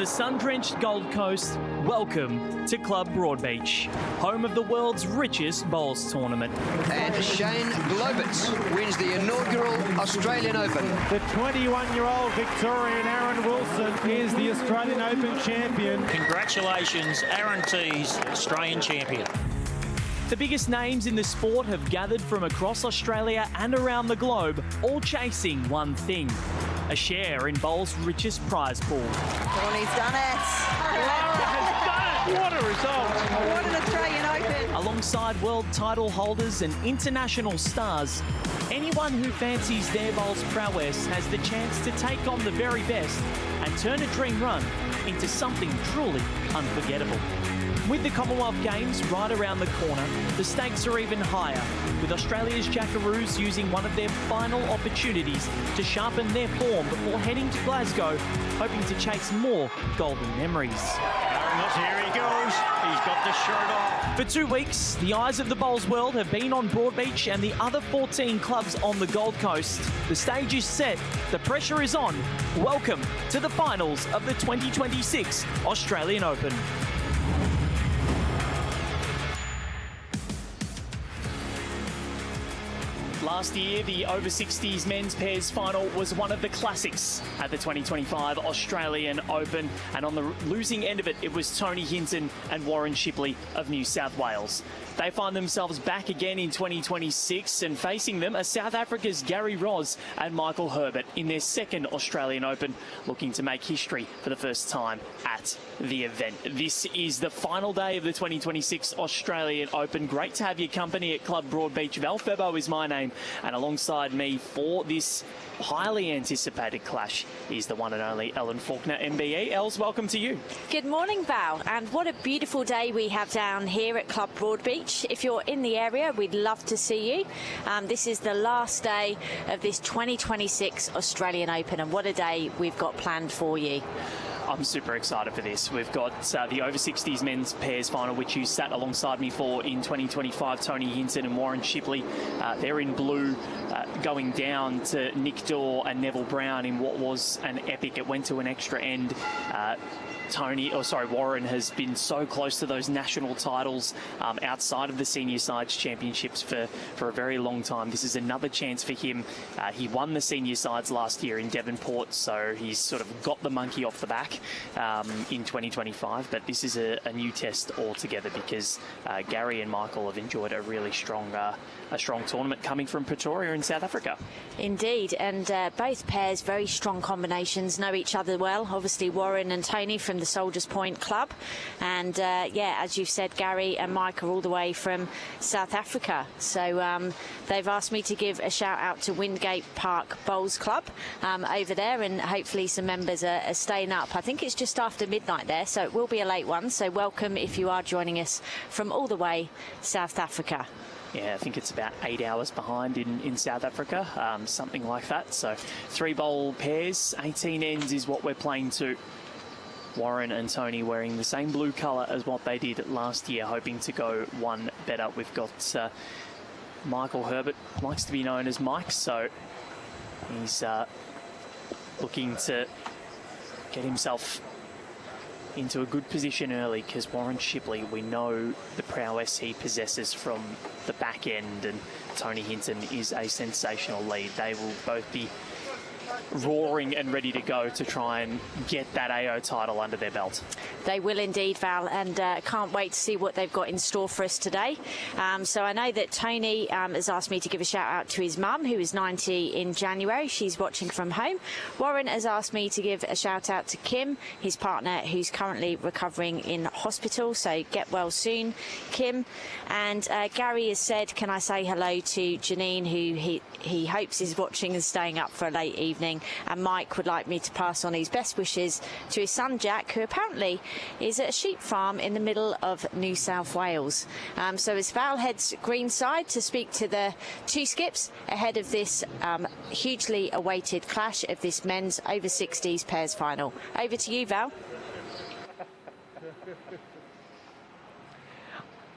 the sun-drenched Gold Coast, welcome to Club Broadbeach, home of the world's richest bowls tournament. And Shane Globitz wins the inaugural Australian Open. The 21-year-old Victorian Aaron Wilson is the Australian Open champion. Congratulations, Aaron T's Australian champion. The biggest names in the sport have gathered from across Australia and around the globe, all chasing one thing: a share in bowl's richest prize pool. Tony's done it. Lara has done it. What a result. What an Australian Open. Alongside world title holders and international stars, anyone who fancies their bowl's prowess has the chance to take on the very best and turn a dream run into something truly unforgettable. With the Commonwealth Games right around the corner, the stakes are even higher, with Australia's Jackaroos using one of their final opportunities to sharpen their form before heading to Glasgow, hoping to chase more golden memories. Here he goes. He's got the shirt off. For 2 weeks, the eyes of the bowls world have been on Broadbeach and the other 14 clubs on the Gold Coast. The stage is set, the pressure is on. Welcome to the finals of the 2026 Australian Open. Last year, the over-60s men's pairs final was one of the classics at the 2025 Australian Open. And on the losing end of it, it was Tony Hinton and Warren Shipley of New South Wales. They find themselves back again in 2026, and facing them are South Africa's Gary Ross and Michael Herbert in their second Australian Open, looking to make history for the first time at the event. This is the final day of the 2026 Australian Open. Great to have your company at Club Broadbeach. Val Febo is my name, and alongside me for this highly anticipated clash is the one and only Ellen Faulkner, MBE. Els, welcome to you. Good morning, Val, and what a beautiful day we have down here at Club Broadbeach. If you're in the area, we'd love to see you. This is the last day of this 2026 Australian Open, and what a day we've got planned for you. I'm super excited for this. We've got the over-60s men's pairs final, which you sat alongside me for in 2025. Tony Hinton and Warren Shipley, they're in blue, going down to Nick Dorr and Neville Brown in what was an epic. It went to an extra end. Warren has been so close to those national titles outside of the senior sides championships for a very long time. This is another chance for him. He won the senior sides last year in Devonport, so he's sort of got the monkey off the back in 2025. But this is a new test altogether, because Gary and Michael have enjoyed a really strong tournament coming from Pretoria in South Africa. Indeed, and both pairs, very strong combinations, know each other well. Obviously, Warren and Tony from the Soldiers Point Club, and as you've said, Gary and Mike are all the way from South Africa. So they've asked me to give a shout out to Wingate Park Bowls Club over there, and hopefully some members are staying up. I think it's just after midnight there, so it will be a late one. So welcome if you are joining us from all the way South Africa. Yeah, I think it's about 8 hours behind in South Africa, something like that. So 3 bowl pairs, 18 ends is what we're playing to. Warren and Tony wearing the same blue colour as what they did last year, hoping to go one better. We've got Michael Herbert, likes to be known as Mike, so he's looking to get himself into a good position early, because Warren Shipley, we know the prowess he possesses from the back end, and Tony Hinton is a sensational lead. They will both be roaring and ready to go to try and get that AO title under their belt. They will indeed, Val, and can't wait to see what they've got in store for us today. So I know that Tony has asked me to give a shout out to his mum, who is 90 in January. She's watching from home. Warren has asked me to give a shout out to Kim, his partner, who's currently recovering in hospital. So get well soon, Kim. And Gary has said, can I say hello to Janine, who he hopes is watching and staying up for a late evening. And Mike would like me to pass on his best wishes to his son Jack, who apparently is at a sheep farm in the middle of New South Wales. So as Val heads greenside to speak to the 2 skips ahead of this hugely awaited clash of this men's over-60s pairs final. Over to you, Val.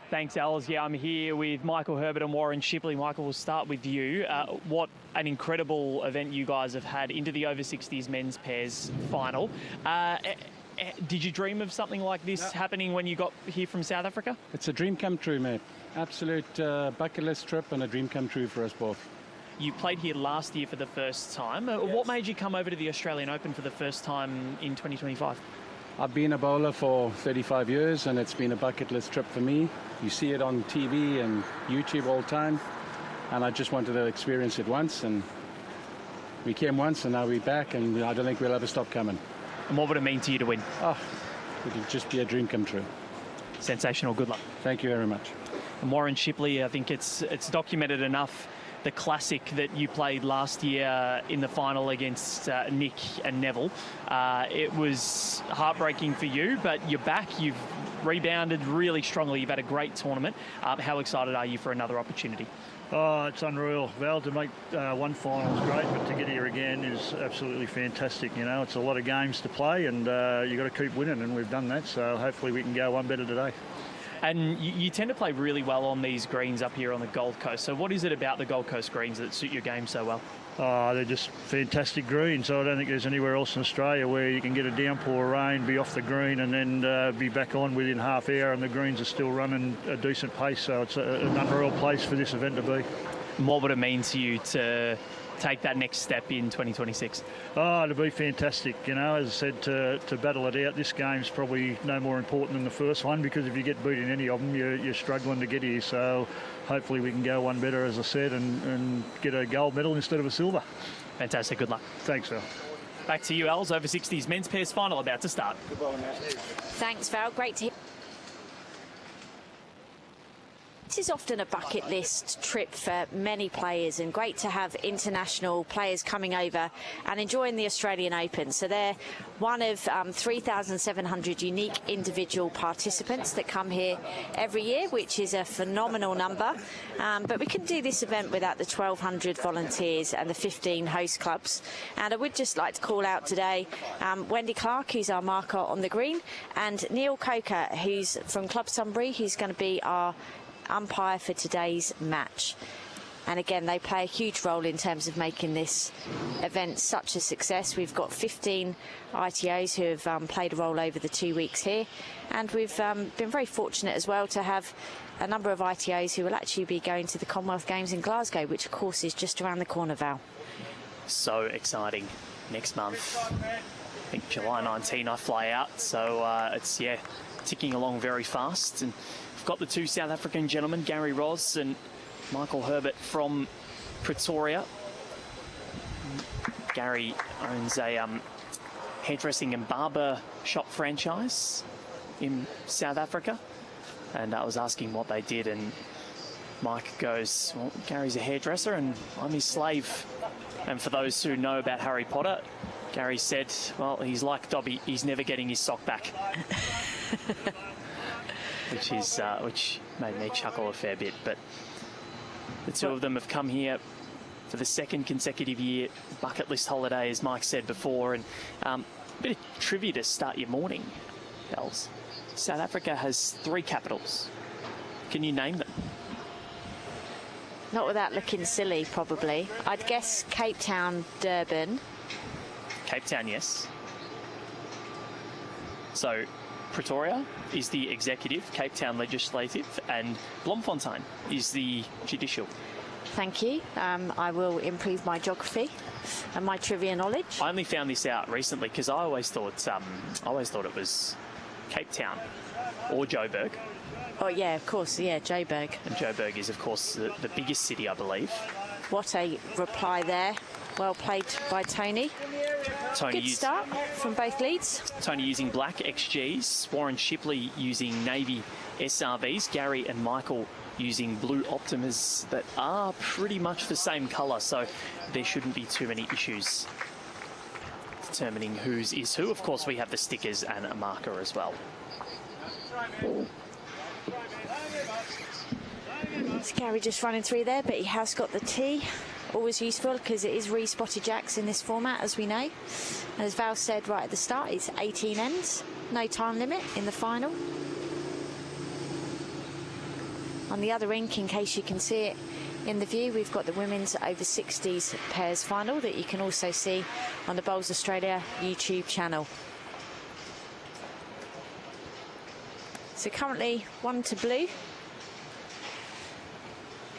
Thanks, Els. Yeah, I'm here with Michael Herbert and Warren Shipley. Michael, we'll start with you. What an incredible event you guys have had into the over-60s men's pairs final. Did you dream of something like this happening when you got here from South Africa? It's a dream come true, mate. Absolute bucket list trip and a dream come true for us both. You played here last year for the first time. What made you come over to the Australian Open for the first time in 2025? I've been a bowler for 35 years and it's been a bucket list trip for me. You see it on TV and YouTube all the time, and I just wanted to experience it once, and we came once and now we're back, and I don't think we'll ever stop coming. And what would it mean to you to win? Oh, it would just be a dream come true. Sensational. Good luck. Thank you very much. And Warren Shipley, I think it's documented enough, the classic that you played last year in the final against Nick and Neville. It was heartbreaking for you, but you're back. You've rebounded really strongly. You've had a great tournament. How excited are you for another opportunity? Oh, it's unreal. Well, to make one final is great, but to get here again is absolutely fantastic. You know, it's a lot of games to play, and you've got to keep winning, and we've done that, so hopefully we can go one better today. And you tend to play really well on these greens up here on the Gold Coast. So what is it about the Gold Coast greens that suit your game so well? Oh, they're just fantastic greens. So I don't think there's anywhere else in Australia where you can get a downpour of rain, be off the green, and then be back on within half hour, and the greens are still running a decent pace. So it's an unreal place for this event to be. And what would it mean to you to take that next step in 2026? Oh, it'll be fantastic. You know, as I said, to battle it out. This game's probably no more important than the first one, because if you get beat in any of them, you're struggling to get here. So hopefully we can go one better, as I said, and get a gold medal instead of a silver. Fantastic. Good luck. Thanks, Val. Back to you, Els. Over-60's men's pairs final about to start. Thanks, Val. Great to hear. This is often a bucket list trip for many players, and great to have international players coming over and enjoying the Australian Open. So they're one of 3,700 unique individual participants that come here every year, which is a phenomenal number. But we couldn't do this event without the 1,200 volunteers and the 15 host clubs. And I would just like to call out today Wendy Clark, who's our marker on the green, and Neil Coker, who's from Club Sunbury, who's going to be our umpire for today's match. And again, they play a huge role in terms of making this event such a success. We've got 15 ITOs who have played a role over the 2 weeks here, and we've been very fortunate as well to have a number of ITOs who will actually be going to the Commonwealth Games in Glasgow, which of course is just around the corner, Val. So exciting. Next month, I think July 19, I fly out, so it's ticking along very fast. And got the two South African gentlemen, Gary Ross and Michael Herbert from Pretoria. Gary owns a hairdressing and barber shop franchise in South Africa, and I was asking what they did, and Mike goes, well, Gary's a hairdresser and I'm his slave. And for those who know about Harry Potter, Gary said, well, he's like Dobby, he's never getting his sock back. which made me chuckle a fair bit. But the two of them have come here for the second consecutive year, bucket list holiday, as Mike said before. And a bit of trivia to start your morning, Els. South Africa has 3 capitals. Can you name them? Not without looking silly, probably. I'd guess Cape Town, Durban. Cape Town, yes. So Pretoria is the executive, Cape Town legislative, and Bloemfontein is the judicial. Thank you. I will improve my geography and my trivia knowledge. I only found this out recently because I always thought it was Cape Town or Joburg. Oh yeah, of course, yeah, Joburg. And Joburg is, of course, the biggest city, I believe. What a reply there. Well played by Tony. Good start from both leads. Tony using black XGs, Warren Shipley using navy SRVs, Gary and Michael using blue Optimas that are pretty much the same colour, so there shouldn't be too many issues determining whose is who. Of course, we have the stickers and a marker as well. It's Gary just running through there, but he has got the tee. Always useful because it is re-spotted jacks in this format, as we know. As Val said right at the start, it's 18 ends, no time limit in the final. On the other rink, in case you can see it in the view, we've got the women's over-60s pairs final that you can also see on the Bowls Australia YouTube channel. So currently 1 to blue.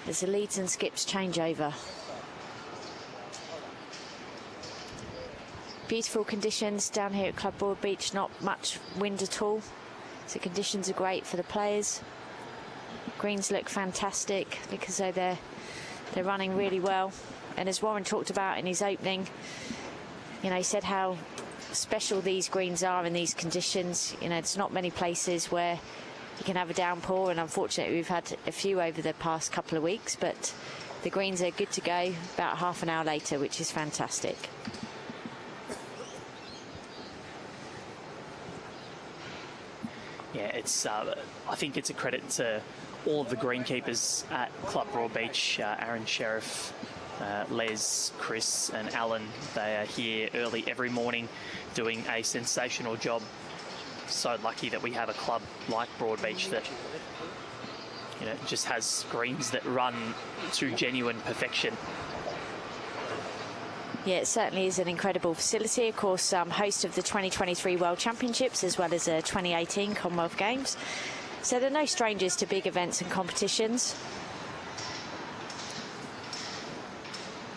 There's a leads and skips changeover. Beautiful conditions down here at Club Broadbeach, not much wind at all. So conditions are great for the players. Greens look fantastic, look as though they're running really well. And as Warren talked about in his opening, you know, he said how special these greens are in these conditions. You know, there's not many places where you can have a downpour, and unfortunately we've had a few over the past couple of weeks, but the greens are good to go about half an hour later, which is fantastic. Yeah, it's. I think it's a credit to all of the greenkeepers at Club Broadbeach. Aaron Sheriff, Les, Chris and Alan. They are here early every morning doing a sensational job. So lucky that we have a club like Broadbeach that, you know, just has greens that run to genuine perfection. Yeah, it certainly is an incredible facility. Of course, host of the 2023 World Championships as well as the 2018 Commonwealth Games. So they're no strangers to big events and competitions.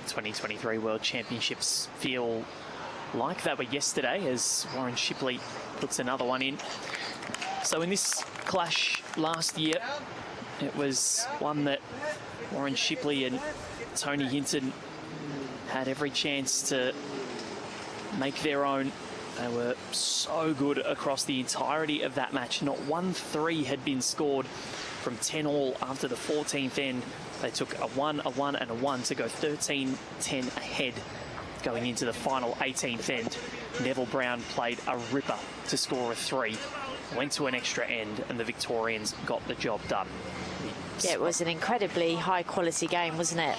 2023 World Championships feel like they were yesterday as Warren Shipley puts another one in. So in this clash last year, it was one that Warren Shipley and Tony Hinton had every chance to make their own. They were so good across the entirety of that match. Not 1-3 had been scored from 10 all after the 14th end. They took a 1, a 1 and a 1 to go 13-10 ahead going into the final 18th end. Neville Brown played a ripper to score a 3. Went to an extra end and the Victorians got the job done. Yeah, it was an incredibly high quality game, wasn't it?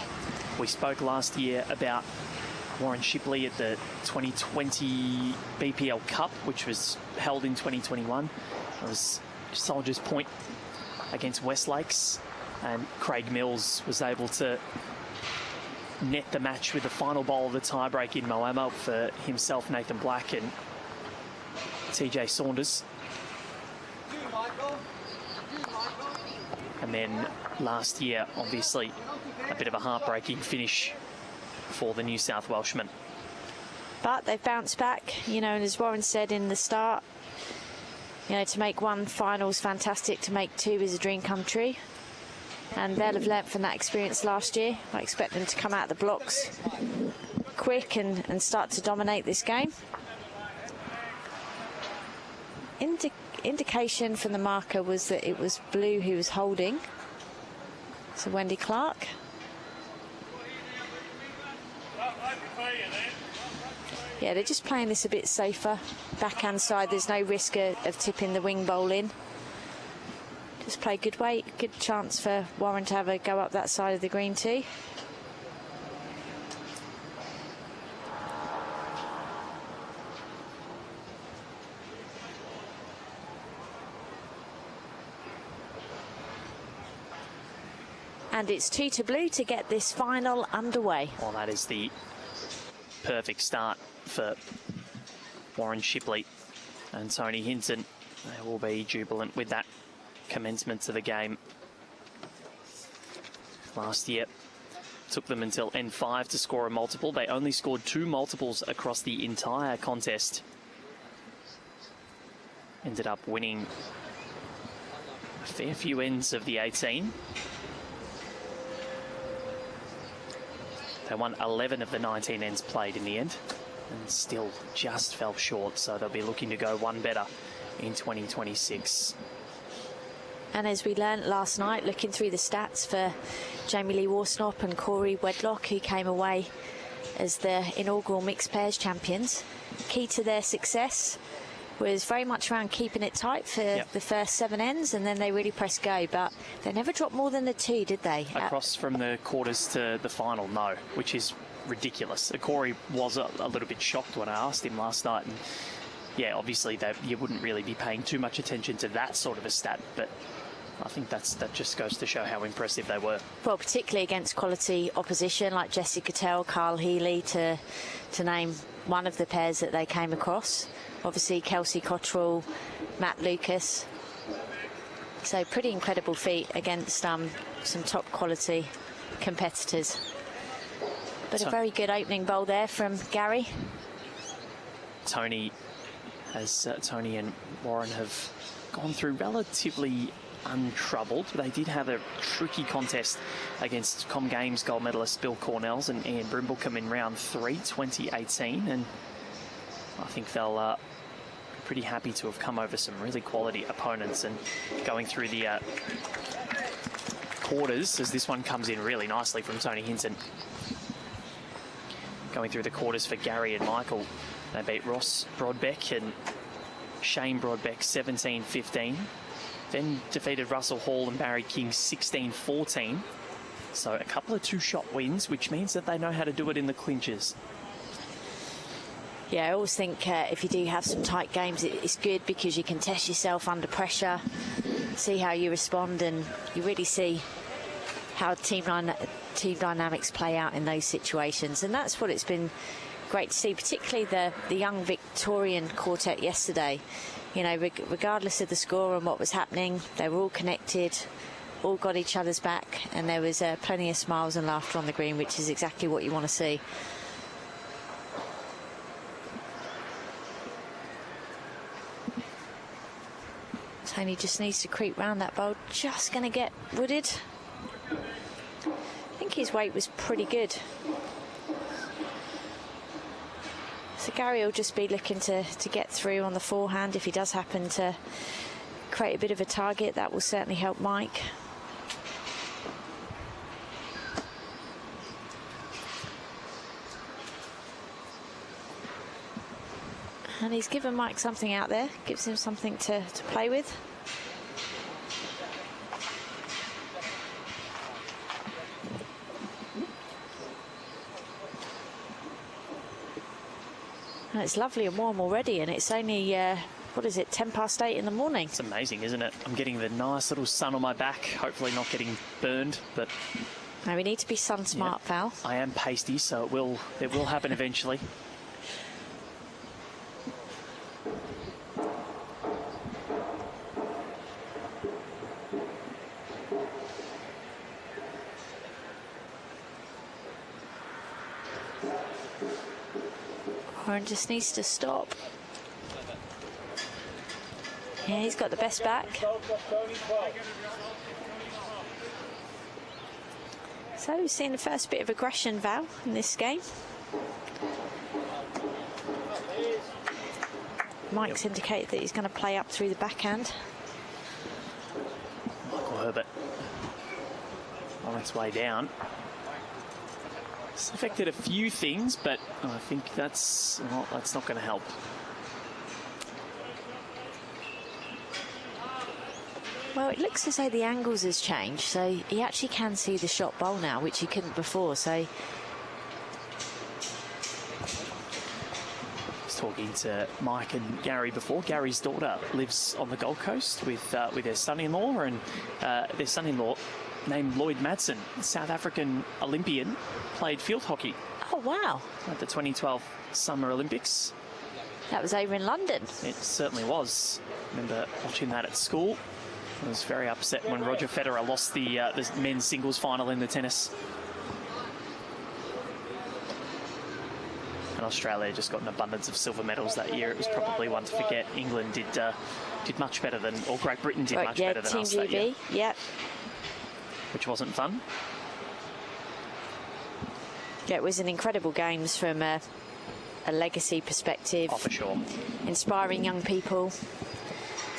We spoke last year about Warren Shipley at the 2020 BPL Cup, which was held in 2021. It was Soldiers Point against Westlakes, and Craig Mills was able to net the match with the final bowl of the tiebreak in Moama for himself, Nathan Black and TJ Saunders. And then last year, obviously, a bit of a heartbreaking finish for the New South Welshmen. But they've bounced back, you know, and as Warren said in the start, you know, to make one final is fantastic, to make two is a dream come true. And they'll have learnt from that experience last year. I expect them to come out the blocks quick and start to dominate this game. Indication from the marker was that it was blue who was holding. So Wendy Clark. Yeah, they're just playing this a bit safer. Backhand side, there's no risk of tipping the wing bowl in. Just play good weight, good chance for Warren to have a go up that side of the green too. And it's 2 to blue to get this final underway. Well, that is the perfect start for Warren Shipley and Tony Hinton. They will be jubilant with that commencement to the game. Last year took them until N5 to score a multiple. They only scored 2 multiples across the entire contest. Ended up winning a fair few ends of the 18. They won 11 of the 19 ends played in the end and still just fell short, so they'll be looking to go one better in 2026. And as we learnt last night, looking through the stats for Jamie Lee Warsnop and Corey Wedlock, who came away as the inaugural mixed pairs champions, key to their success was very much around keeping it tight for the first 7 ends, and then they really pressed go, but they never dropped more than the 2, did they? Across from the quarters to the final, no, which is ridiculous. Corey was a little bit shocked when I asked him last night, and yeah, obviously you wouldn't really be paying too much attention to that sort of a stat, but I think that just goes to show how impressive they were. Well, particularly against quality opposition like Jessica Tell, Carl Healy, to name one of the pairs that they came across. Obviously, Kelsey Cottrell, Matt Lucas. So pretty incredible feat against some top quality competitors. But a very good opening bowl there from Gary. Tony and Warren have gone through relatively untroubled. They did have a tricky contest against Com Games gold medalist Bill Cornells and Ian Brimblecombe in round 3, 2018, and I think they'll be pretty happy to have come over some really quality opponents. And going through the quarters, as this one comes in really nicely from Tony Hinton. Going through the quarters for Gary and Michael, they beat Ross Broadbeck and Shane Broadbeck 17-15. Then defeated Russell Hall and Barry King 16-14. So a couple of two-shot wins, which means that they know how to do it in the clinches. Yeah, I always think if you do have some tight games, it's good because you can test yourself under pressure, see how you respond, and you really see how team dynamics play out in those situations. And that's what it's been great to see, particularly the young Victorian quartet yesterday. You know, regardless of the score and what was happening, they were all connected, all got each other's back, and there was plenty of smiles and laughter on the green, which is exactly what you want to see. Tony just needs to creep round that bowl, just going to get wooded. I think his weight was pretty good. So Gary will just be looking to get through on the forehand. If he does happen to create a bit of a target, that will certainly help Mike. And he's given Mike something out there, gives him something to play with. And it's lovely and warm already, and it's only, what is it, 8:10 in the morning. It's amazing, isn't it? I'm getting the nice little sun on my back, hopefully not getting burned, but... Now we need to be sun smart, yeah, Val. I am pasty, so it will happen eventually. Warren just needs to stop. Yeah, he's got the best back. So we've seen the first bit of aggression, Val, in this game. Mike's indicated that he's going to play up through the backhand. Michael Herbert on its way down. It's affected a few things, but I think that's not going to help. Well, it looks as though the angles has changed, so he actually can see the shot bowl now, which he couldn't before. So, I was talking to Mike and Gary before. Gary's daughter lives on the Gold Coast with their son-in-law, and their son-in-law, named Lloyd Madsen, South African Olympian, played field hockey. oh wow, At the 2012 Summer Olympics. that was over in London. It certainly was. I remember watching that at school. I was very upset when Roger Federer lost the men's singles final in the tennis. And Australia just got an abundance of silver medals that year. It was probably one to forget. England did much better than, or Great Britain did much better than Team us that GB, year. yep. Which wasn't fun. Yeah, it was an incredible games from a legacy perspective. Oh, for sure. Inspiring young people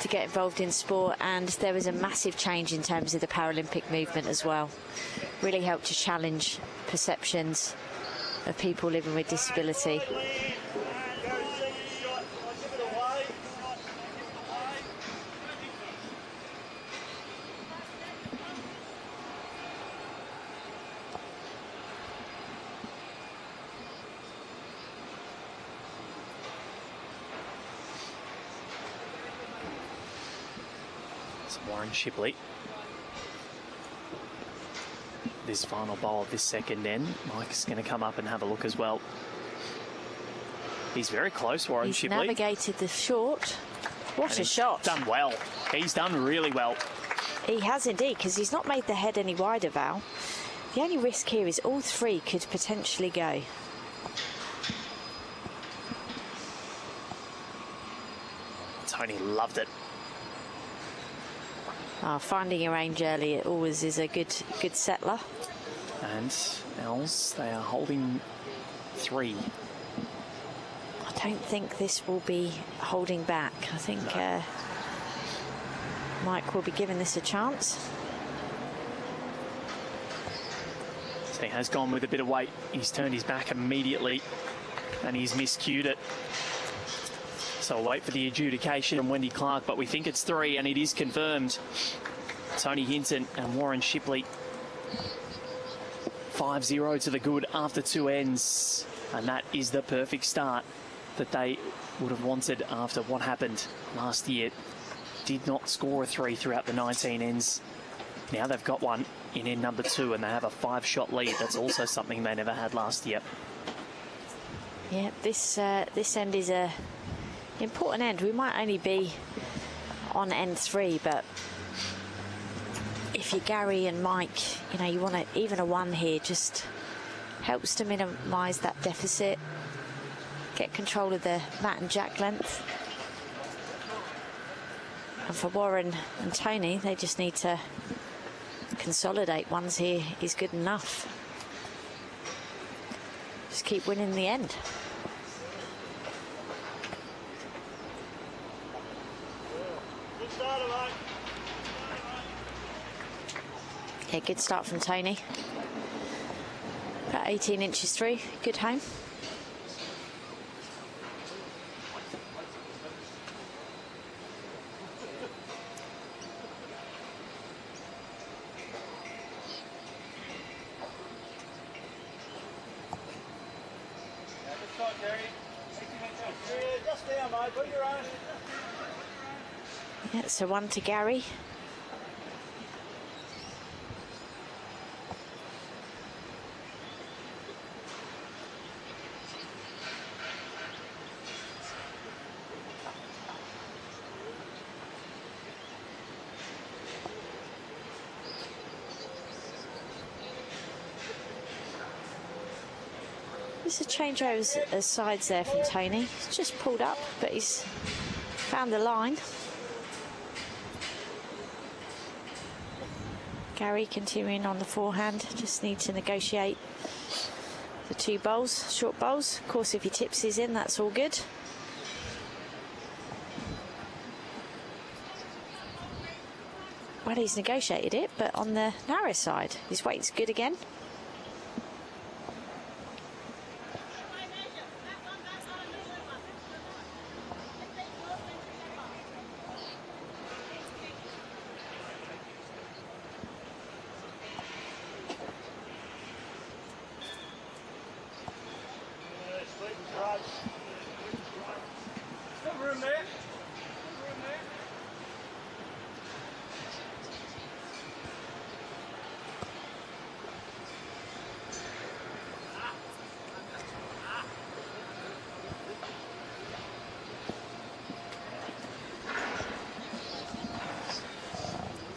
to get involved in sport, and there was a massive change in terms of the Paralympic movement as well. Really helped to challenge perceptions of people living with disability. Warren Shipley. This final bowl of this second end. Mike's going to come up and have a look as well. He's very close, Warren Shipley. He's navigated the short. What a shot. Done well. He's done really well. He has indeed, because he's not made the head any wider, Val. The only risk here is all three could potentially go. Tony loved it. Finding a range early always is a good settler. And Els, they are holding 3. I don't think this will be holding back. I think Mike will be giving this a chance. So he has gone with a bit of weight. He's turned his back immediately and he's miscued it. So we'll wait for the adjudication and Wendy Clark, but we think it's 3 and it is confirmed. Tony Hinton and Warren Shipley. 5-0 to the good after 2 ends. And that is the perfect start that they would have wanted after what happened last year. Did not score a 3 throughout the 19 ends. Now they've got one in end number 2 and they have a 5-shot lead. That's also something they never had last year. Yeah, this end is a important end. We might only be on end 3, but if you're Gary and Mike, you know, you want to even a 1 here, just helps to minimise that deficit, get control of the mat and jack length. And for Warren and Tony, they just need to consolidate. 1s here is good enough. Just keep winning the end. Yeah, good start from Tony. About 18 inches through, good home. Yeah, so 1 to Gary. There's a changeover as sides there from Tony. He's just pulled up, but he's found the line. Gary continuing on the forehand, just need to negotiate the 2 bowls, short bowls. Of course, if he tips his in, that's all good. Well, he's negotiated it, but on the narrow side. His weight's good again.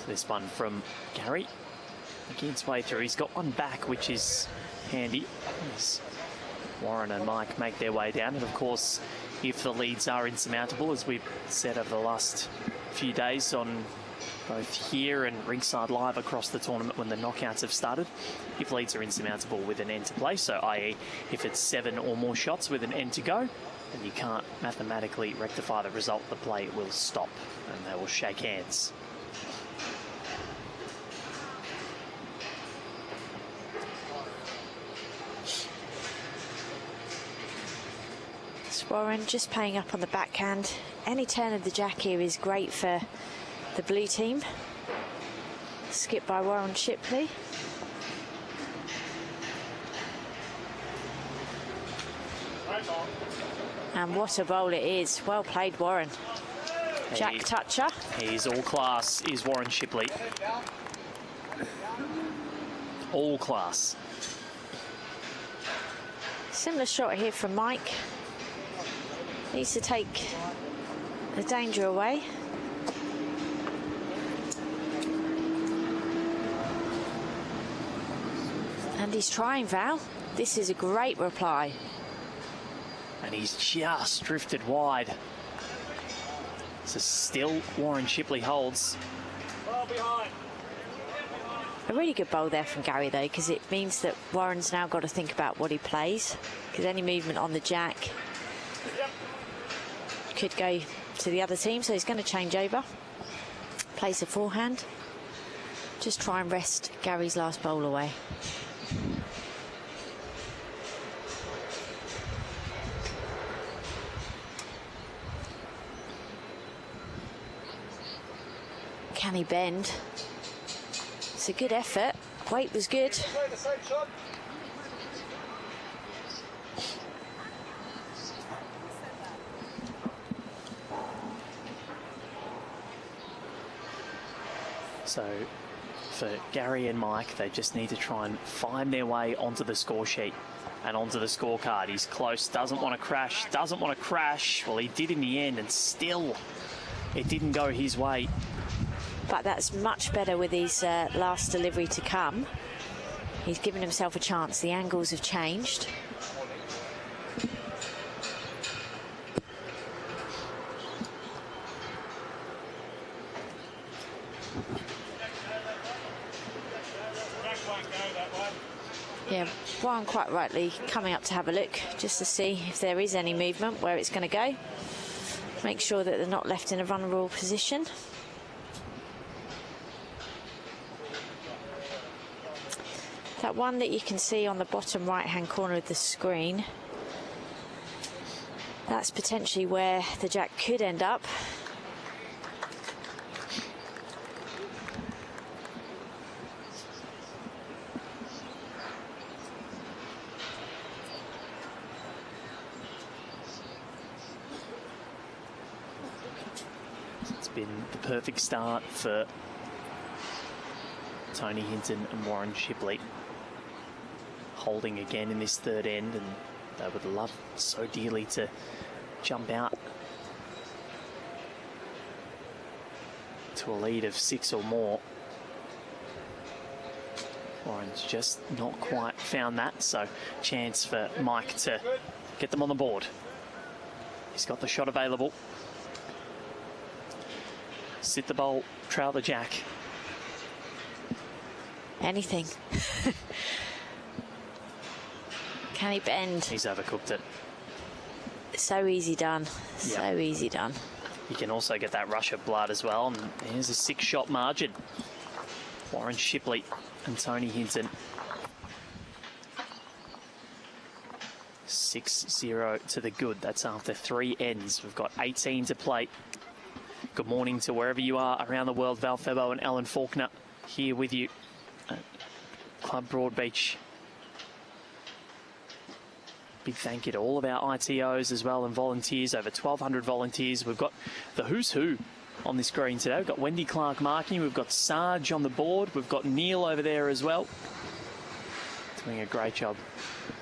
This one from Gary, making its way through. He's got one back, which is handy as Warren and Mike make their way down. And of course, if the leads are insurmountable, as we've said over the last few days on both here and Rinkside Live across the tournament when the knockouts have started, if leads are insurmountable with an end to play, so i.e. if it's 7 or more shots with an end to go, then you can't mathematically rectify the result, the play will stop and they will shake hands. Warren just playing up on the backhand. Any turn of the jack here is great for the blue team. Skip by Warren Shipley. And what a bowl it is. Well played, Warren. Jack toucher. He's all class, is Warren Shipley. All class. Similar shot here from Mike. Needs to take the danger away. And he's trying, Val. This is a great reply. And he's just drifted wide. So still Warren Shipley holds. A really good bowl there from Gary, though, because it means that Warren's now got to think about what he plays, because any movement on the jack could go to the other team, so he's going to change over. Plays the forehand. Just try and rest Gary's last bowl away. Can he bend? It's a good effort. Weight was good. So for Gary and Mike, they just need to try and find their way onto the score sheet and onto the scorecard. He's close, doesn't want to crash, doesn't want to crash. Well, he did in the end, and still it didn't go his way. But that's much better with his last delivery to come. He's given himself a chance. The angles have changed. Yeah, Warren quite rightly coming up to have a look just to see if there is any movement, where it's going to go. Make sure that they're not left in a vulnerable position. That one that you can see on the bottom right-hand corner of the screen, that's potentially where the jack could end up. It's been the perfect start for Tony Hinton and Warren Shipley. Holding again in this third end, and they would love so dearly to jump out to a lead of 6 or more. Warren's just not quite found that, so chance for Mike to get them on the board. He's got the shot available. Sit the bowl, trail the jack. Anything. Can he bend? He's overcooked it. So easy done. So easy done. You can also get that rush of blood as well. And here's a 6-shot margin. Warren Shipley and Tony Hinton. 6-0 to the good. That's after 3 ends. We've got 18 to play. Good morning to wherever you are around the world. Val Febo and Alan Faulkner here with you at Club Broadbeach. Big thank you to all of our ITOs as well and volunteers, over 1,200 volunteers. We've got the who's who on this screen today. We've got Wendy Clark marking, we've got Sarge on the board, we've got Neil over there as well. Doing a great job.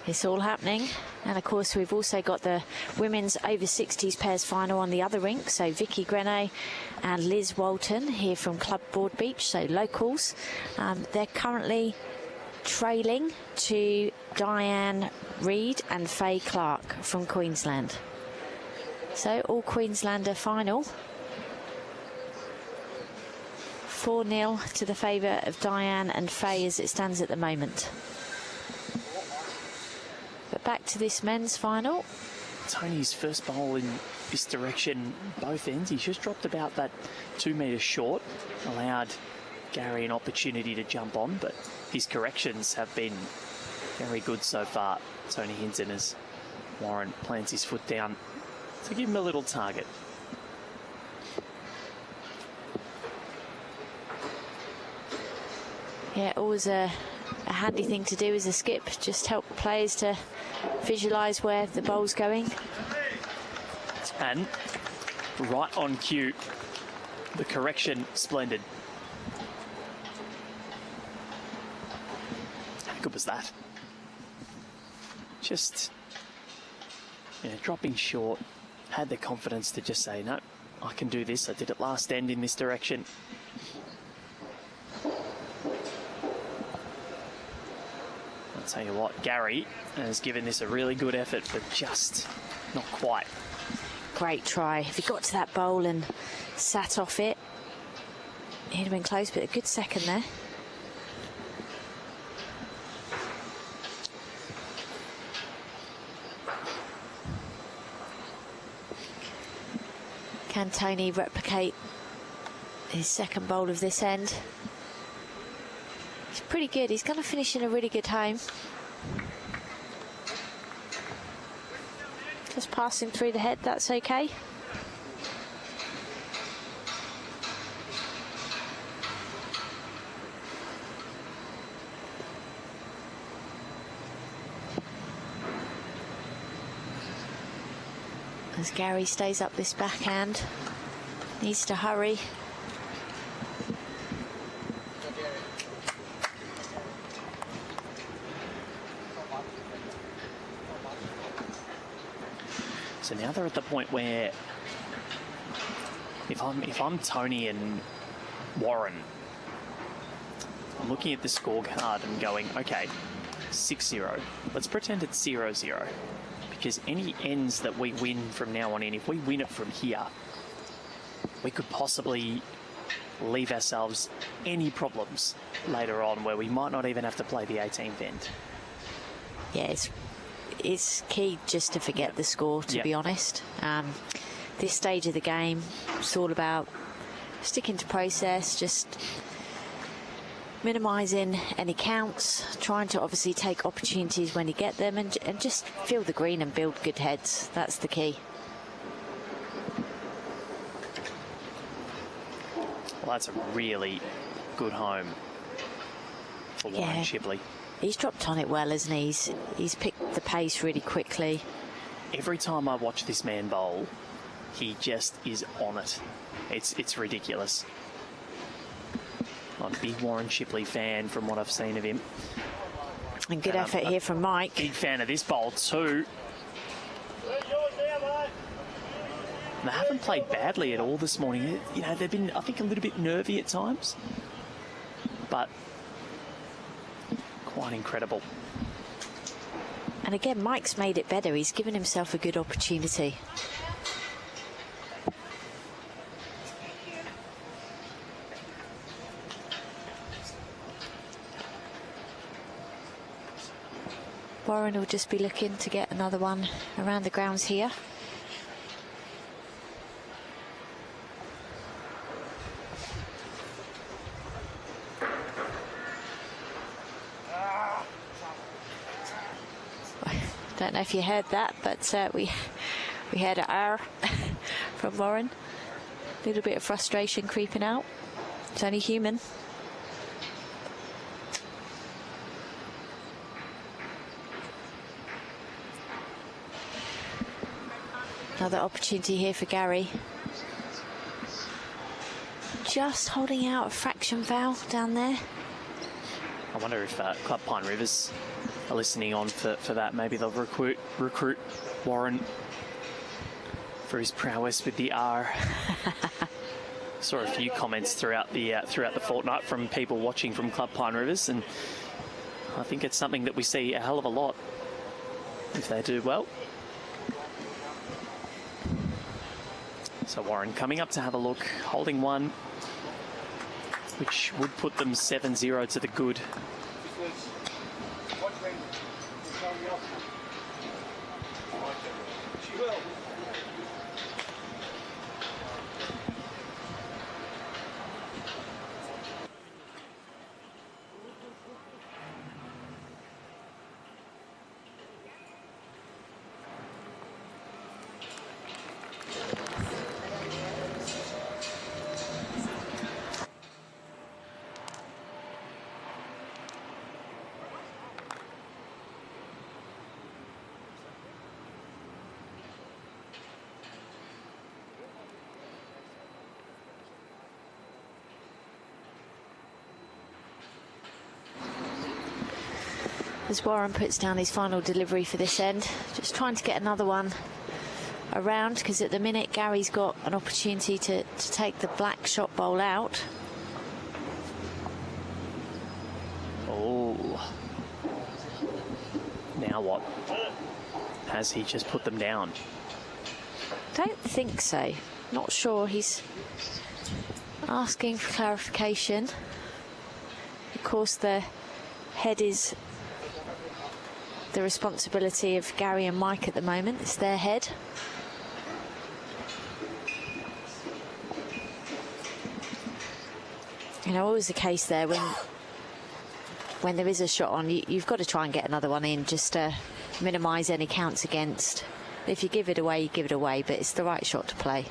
It's all happening. And of course we've also got the women's over-60s pairs final on the other rink. So Vicky Grenet and Liz Walton here from Club Broadbeach, so locals. They're currently trailing to Diane Reid and Faye Clark from Queensland. So all Queenslander final. 4-0 to the favour of Diane and Faye as it stands at the moment. But back to this men's final. Tony's first bowl in this direction, both ends. He's just dropped about that 2 metres short. Allowed Gary an opportunity to jump on, but his corrections have been very good so far. Tony Hinton as Warren plants his foot down to give him a little target. Yeah, always a handy thing to do as a skip. Just help players to visualise where the bowl's going. And right on cue, the correction, splendid. How good was that? Just, you know, dropping short, had the confidence to just say, no, I can do this. I did it last end in this direction. I'll tell you what, Gary has given this a really good effort, but just not quite. Great try. If he got to that bowl and sat off it, he'd have been close, but a good second there. Can Tony replicate his second bowl of this end? He's pretty good. He's going to finish in a really good home. Just passing through the head, that's okay. As Gary stays up this backhand, needs to hurry. So now they're at the point where if I'm Tony and Warren, I'm looking at the scorecard and going, okay, 6-0. Let's pretend it's 0-0. Because any ends that we win from now on in, if we win it from here, we could possibly leave ourselves any problems later on where we might not even have to play the 18th end. Yeah, it's key just to forget the score, to be honest. This stage of the game, it's all about sticking to process, just minimising any counts, trying to obviously take opportunities when you get them, and just feel the green and build good heads. That's the key. Well, that's a really good home for Warren Shipley. He's dropped on it well, isn't he? He's picked the pace really quickly. Every time I watch this man bowl, he just is on it. It's ridiculous. I'm a big Warren Shipley fan from what I've seen of him. And good effort here from Mike. Big fan of this bowl too. They haven't played badly at all this morning. You know, they've been, I think, a little bit nervy at times, but quite incredible. And again, Mike's made it better. He's given himself a good opportunity. Warren will just be looking to get another one around the grounds here. Don't know if you heard that, but we heard an R from Warren. A little bit of frustration creeping out. It's only human. Another opportunity here for Gary. Just holding out a fraction foul down there. I wonder if Club Pine Rivers are listening on for that. Maybe they'll recruit Warren for his prowess with the R. Saw a few comments throughout the fortnight from people watching from Club Pine Rivers, and I think it's something that we see a hell of a lot if they do well. So Warren coming up to have a look, holding one, which would put them 7-0 to the good. As Warren puts down his final delivery for this end, just trying to get another one around, because at the minute Gary's got an opportunity to take the black shot bowl out. Oh, Now what? Has he just put them down? Don't think so. Not sure. He's asking for clarification. Of course, the head is the responsibility of Gary and Mike at the moment. It's their head. You know, always the case there when there is a shot on, you've got to try and get another one in just to minimise any counts against. If you give it away, you give it away, but it's the right shot to play.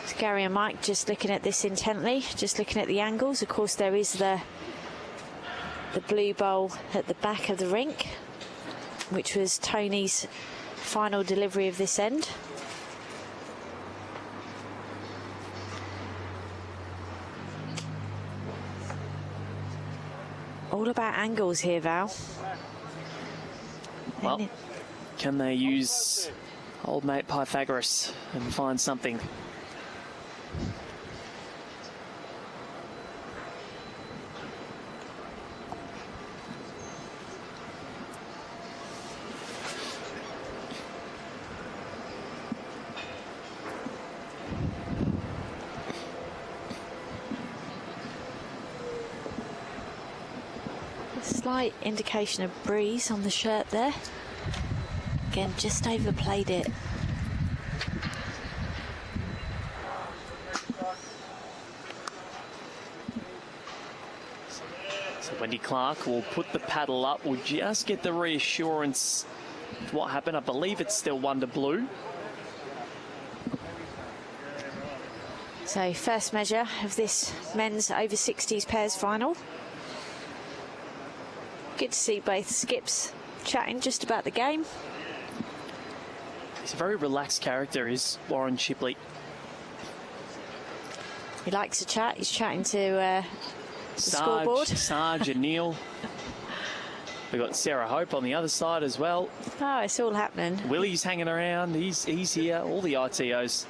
So Gary and Mike just looking at this intently, just looking at the angles. Of course, there is the blue bowl at the back of the rink, which was Tony's final delivery of this end. All about angles here, Val. Well, can they use old mate Pythagoras and find something? Slight indication of breeze on the shirt there. Again, just overplayed it. So Wendy Clark will put the paddle up. We'll just get the reassurance of what happened. I believe it's still 1-blue. So first measure of this men's over 60s pairs final. Good to see both skips chatting just about the game. He's a very relaxed character, is Warren Shipley. He likes to chat. He's chatting to the scoreboard. Sarge and Neil. We've got Sarah Hope on the other side as well. Oh, it's all happening. Willie's hanging around. He's here. All the ITOs.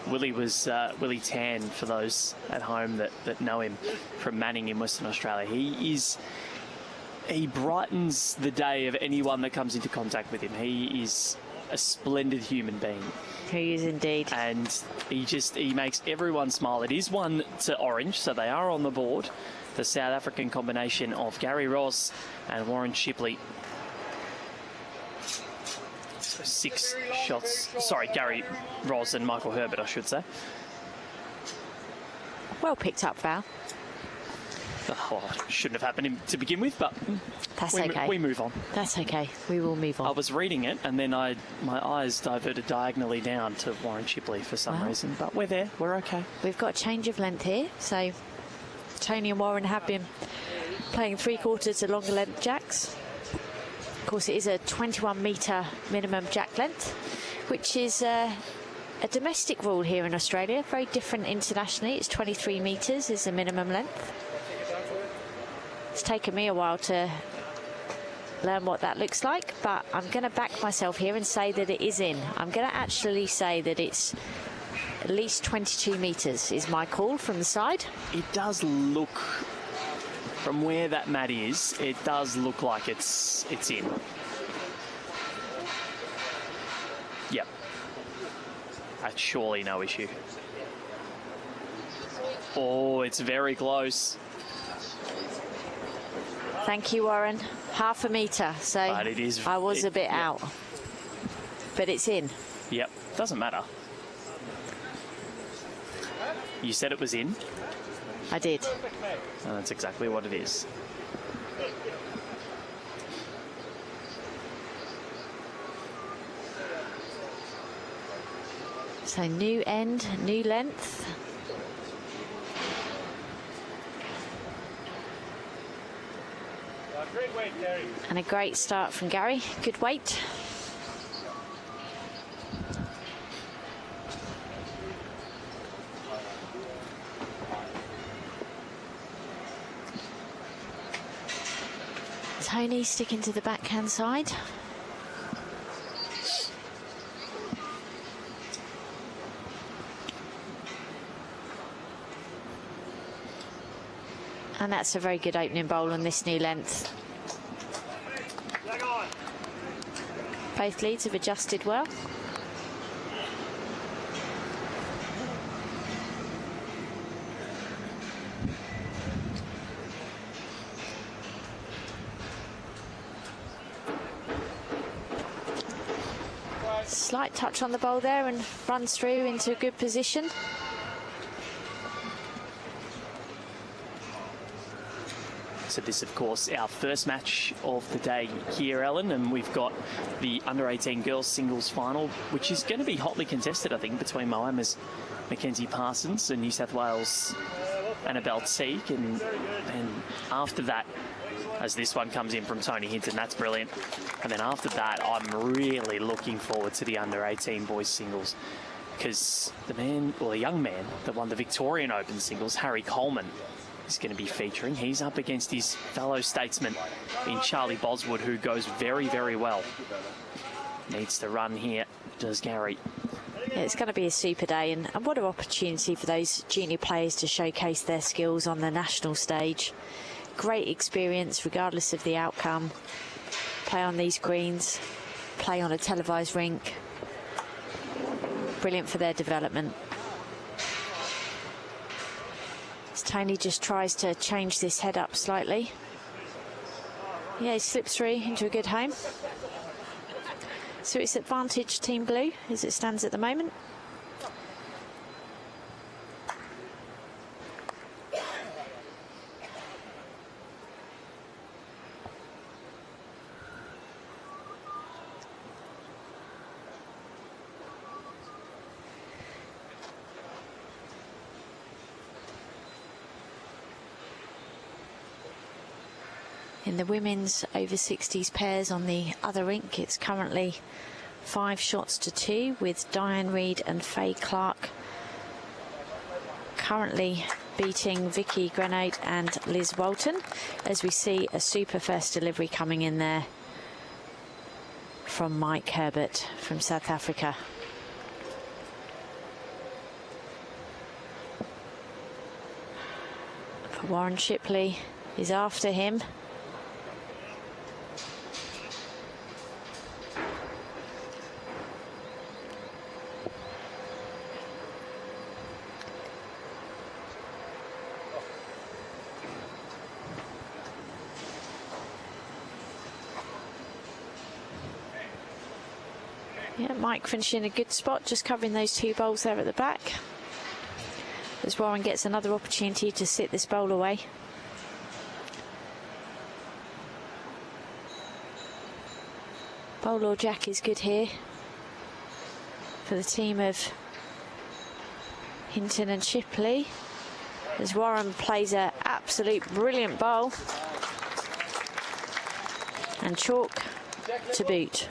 Willie was Willie Tan, for those at home that know him from Manning in Western Australia. He brightens the day of anyone that comes into contact with him. He is a splendid human being. He is indeed. And he makes everyone smile. It is 1 to orange, so they are on the board. The South African combination of Gary Ross and Warren Shipley. So 6 shots. Sorry, Gary Ross and Michael Herbert, I should say. Well picked up, Val. Oh, shouldn't have happened to begin with, but that's okay. We move on. That's okay. We will move on. I was reading it, and then my eyes diverted diagonally down to Warren Shipley for some reason. But we're there. We're okay. We've got a change of length here. So Tony and Warren have been playing 3/4 to longer length jacks. Of course, it is a 21-metre minimum jack length, which is a domestic rule here in Australia. Very different internationally. It's 23 metres is the minimum length. It's taken me a while to learn what that looks like, but I'm going to back myself here and say that it is in. I'm going to actually say that it's at least 22 metres is my call from the side. It does look, from where that mat is, it does look like it's in. Yep. That's surely no issue. Oh, it's very close. Thank you, Warren. Half a metre, so but it is, I was a bit out. But it's in. Yep, doesn't matter. You said it was in? I did. And that's exactly what it is. So new end, new length. And a great start from Gary. Good weight. Tony sticking to the backhand side. And that's a very good opening bowl on this new length. Both leads have adjusted well. Slight touch on the bowl there and runs through into a good position. So this, of course, our first match of the day here, Ellen, and we've got the under-18 girls singles final, which is going to be hotly contested, I think, between Moama's Mackenzie Parsons and New South Wales Annabelle Teague. And after that, as this one comes in from Tony Hinton, that's brilliant. And then after that, I'm really looking forward to the under-18 boys singles, because the young man that won the Victorian Open singles, Harry Coleman, is going to be featuring. He's up against his fellow statesman in Charlie Boswood, who goes very, very well. Needs to run here, does Gary. Yeah, it's going to be a super day, and what an opportunity for those junior players to showcase their skills on the national stage. Great experience regardless of the outcome. Play on these greens, play on a televised rink. Brilliant for their development. Tony just tries to change this head up slightly. Yeah, he slips through into a good home. So it's advantage Team Blue as it stands at the moment. In the women's over-60s pairs on the other rink, it's currently 5 shots to 2 with Diane Reid and Faye Clark currently beating Vicky Grenote and Liz Walton, as we see a super first delivery coming in there from Mike Herbert from South Africa. Warren Shipley is after him. Yeah, Mike finishing a good spot, just covering those 2 bowls there at the back. As Warren gets another opportunity to sit this bowl away. Bowl or jack is good here for the team of Hinton and Shipley, as Warren plays an absolute brilliant bowl. And chalk to boot.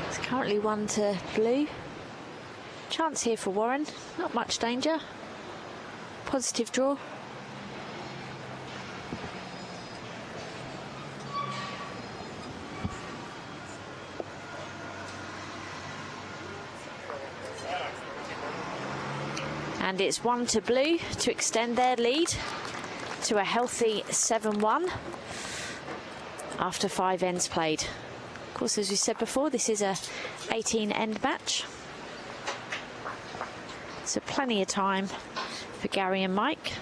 It's currently 1 to blue. Chance here for Warren, not much danger. Positive draw. And it's 1 to blue to extend their lead to a healthy 7-1 after 5 ends played. Of course, as we said before, this is a 18-end match. So plenty of time for Gary and Mike.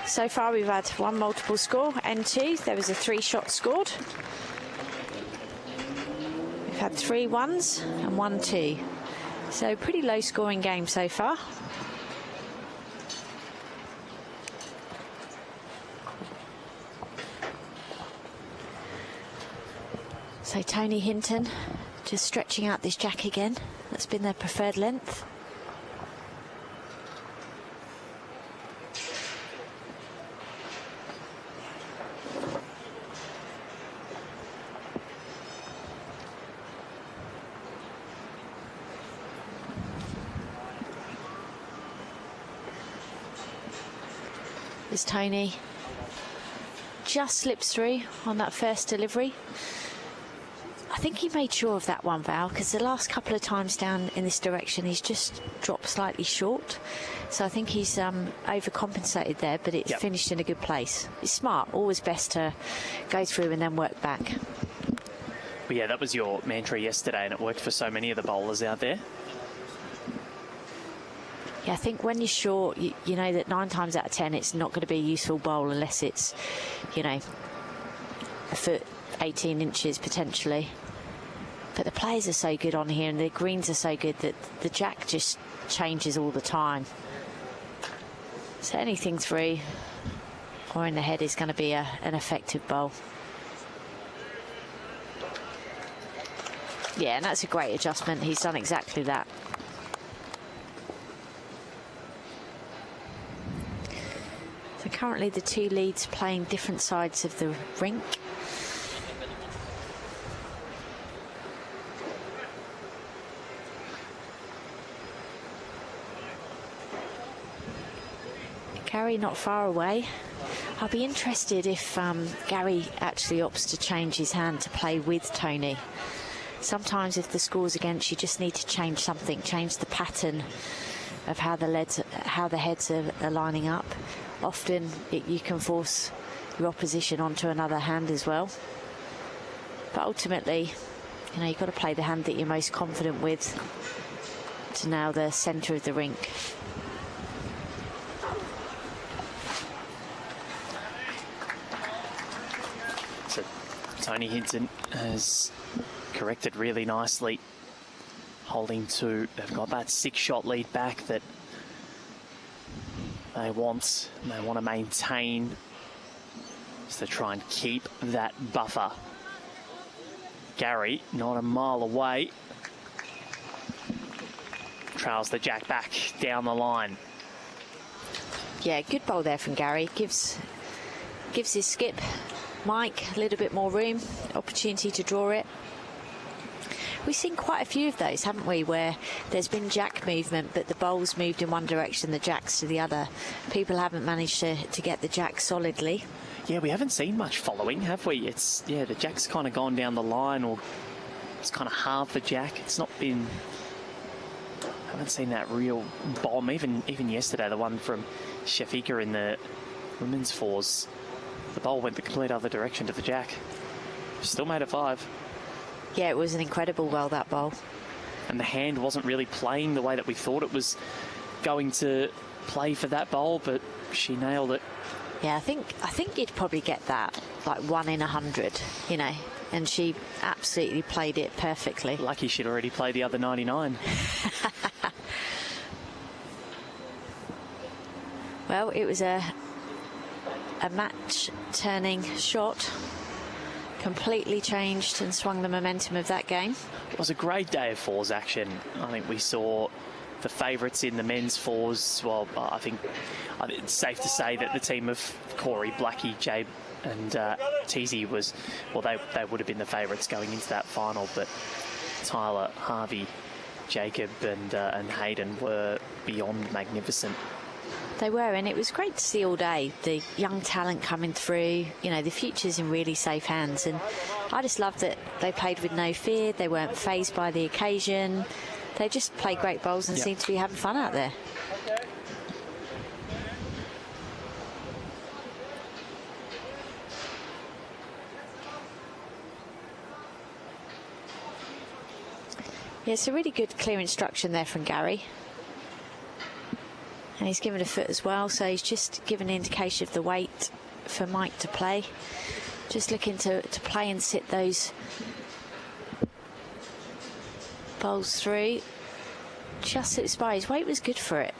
So far we've had 1 multiple score, end 2. There was a 3-shot scored. We've had 3 1s and 1 2. So pretty low scoring game so far. So Tony Hinton just stretching out this jack again. That's been their preferred length. as Tony just slips through on that first delivery. I think he made sure of that one, Val, because the last couple of times down in this direction he's just dropped slightly short. So I think he's overcompensated there, but it's finished in a good place. It's smart, always best to go through and then work back. But yeah, that was your mantra yesterday, and it worked for so many of the bowlers out there. Yeah, I think when you're short, you know that 9 times out of 10 it's not going to be a useful bowl unless it's, you know, a foot, 18 inches potentially. But the players are so good on here and the greens are so good that the jack just changes all the time. So anything through or in the head is going to be an effective bowl. Yeah, and that's a great adjustment. He's done exactly that. So currently the two leads playing different sides of the rink. Gary not far away. I'll be interested if Gary actually opts to change his hand to play with Tony. Sometimes if the score's against, you just need to change something, change the pattern of how the heads are lining up. Often you can force your opposition onto another hand as well. But ultimately, you know, you've got to play the hand that you're most confident with to nail the centre of the rink. So Tony Hinton has corrected really nicely, holding to, they've got that 6-shot lead back that they want to maintain, just to try and keep that buffer. Gary not a mile away, trails the jack back down the line. Yeah, good bowl there from Gary. Gives his skip Mike a little bit more room, opportunity to draw it. We've seen quite a few of those, haven't we, where there's been jack movement, but the bowl's moved in one direction, the jack's to the other. People haven't managed to get the jack solidly. Yeah, we haven't seen much following, have we? It's, yeah, the jack's kind of gone down the line, or it's kind of halved the jack. It's not been, I haven't seen that real bomb. Even yesterday, the one from Shafika in the women's fours, the bowl went the complete other direction to the jack. Still made it 5. Yeah, it was an incredible bowl, that bowl. And the hand wasn't really playing the way that we thought it was going to play for that bowl, but she nailed it. Yeah, I think you'd probably get that like 1 in 100, you know, and she absolutely played it perfectly. Lucky she'd already played the other 99. Well, it was a match-turning shot. Completely changed and swung the momentum of that game. It was a great day of fours action. I think we saw the favourites in the men's fours. Well, I think it's safe to say that the team of Corey, Blackie, Jabe and Teasy was, well, they would have been the favourites going into that final, but Tyler, Harvey, Jacob and Hayden were beyond magnificent. They were, and it was great to see all day the young talent coming through. You know, the future's in really safe hands, and I just loved that they played with no fear. They weren't fazed by the occasion. They just played great bowls and seemed to be having fun out there. Yeah, it's a really good clear instruction there from Gary. And he's given a foot as well, so he's just given an indication of the weight for Mike to play. Just looking to play and sit those bowls through. Just sits by. His weight was good for it.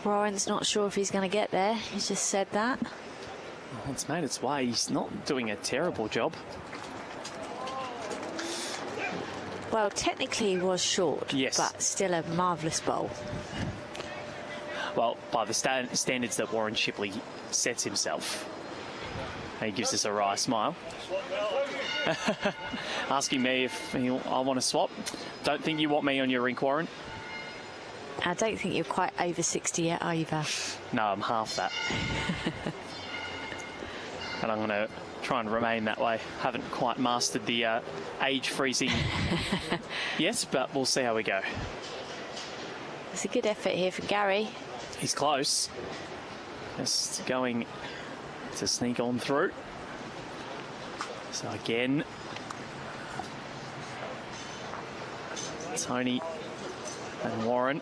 Warren's not sure if he's going to get there. He's just said that. Well, it's made its way. He's not doing a terrible job. Well, technically he was short, Yes. but still a marvellous bowl. Well, by the standards that Warren Shipley sets himself. He gives us a wry smile. Asking me if I want to swap. Don't think you want me on your rink, Warren. I don't think you're quite over 60 yet, are you, Val? No, I'm half that. And I'm going to try and remain that way. Haven't quite mastered the age freezing yet, but we'll see how we go. It's a good effort here for Gary. He's close. Just going to sneak on through. So again, Tony and Warren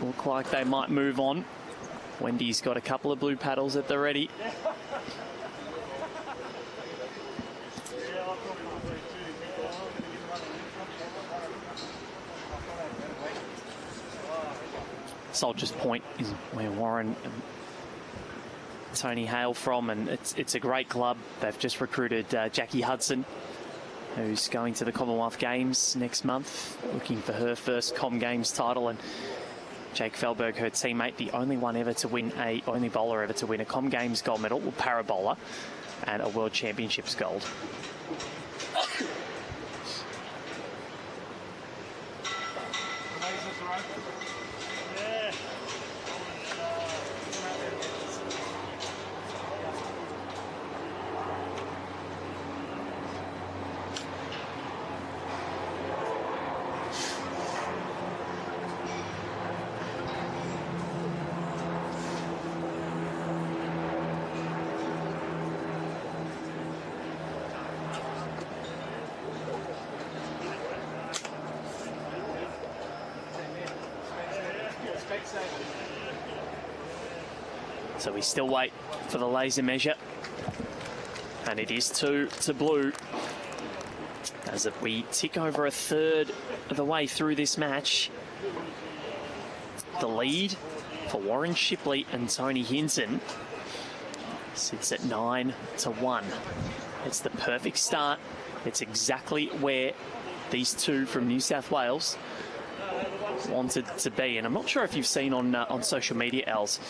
look like they might move on. Wendy's got a couple of blue paddles at the ready. Soldiers Point is where Warren and Tony hail from, and it's a great club. They've just recruited Jackie Hudson, who's going to the Commonwealth Games next month, looking for her first Com Games title. And Jake Felberg, her teammate, the only bowler ever to win a Com Games gold medal, or parabola, and a World Championships gold. So we still wait for the laser measure, and it is 2 to blue as we tick over a third of the way through this match. The lead for Warren Shipley and Tony Hinton sits at 9 to 1. It's the perfect start. It's exactly where these two from New South Wales wanted to be. And I'm not sure if you've seen on social media, Els,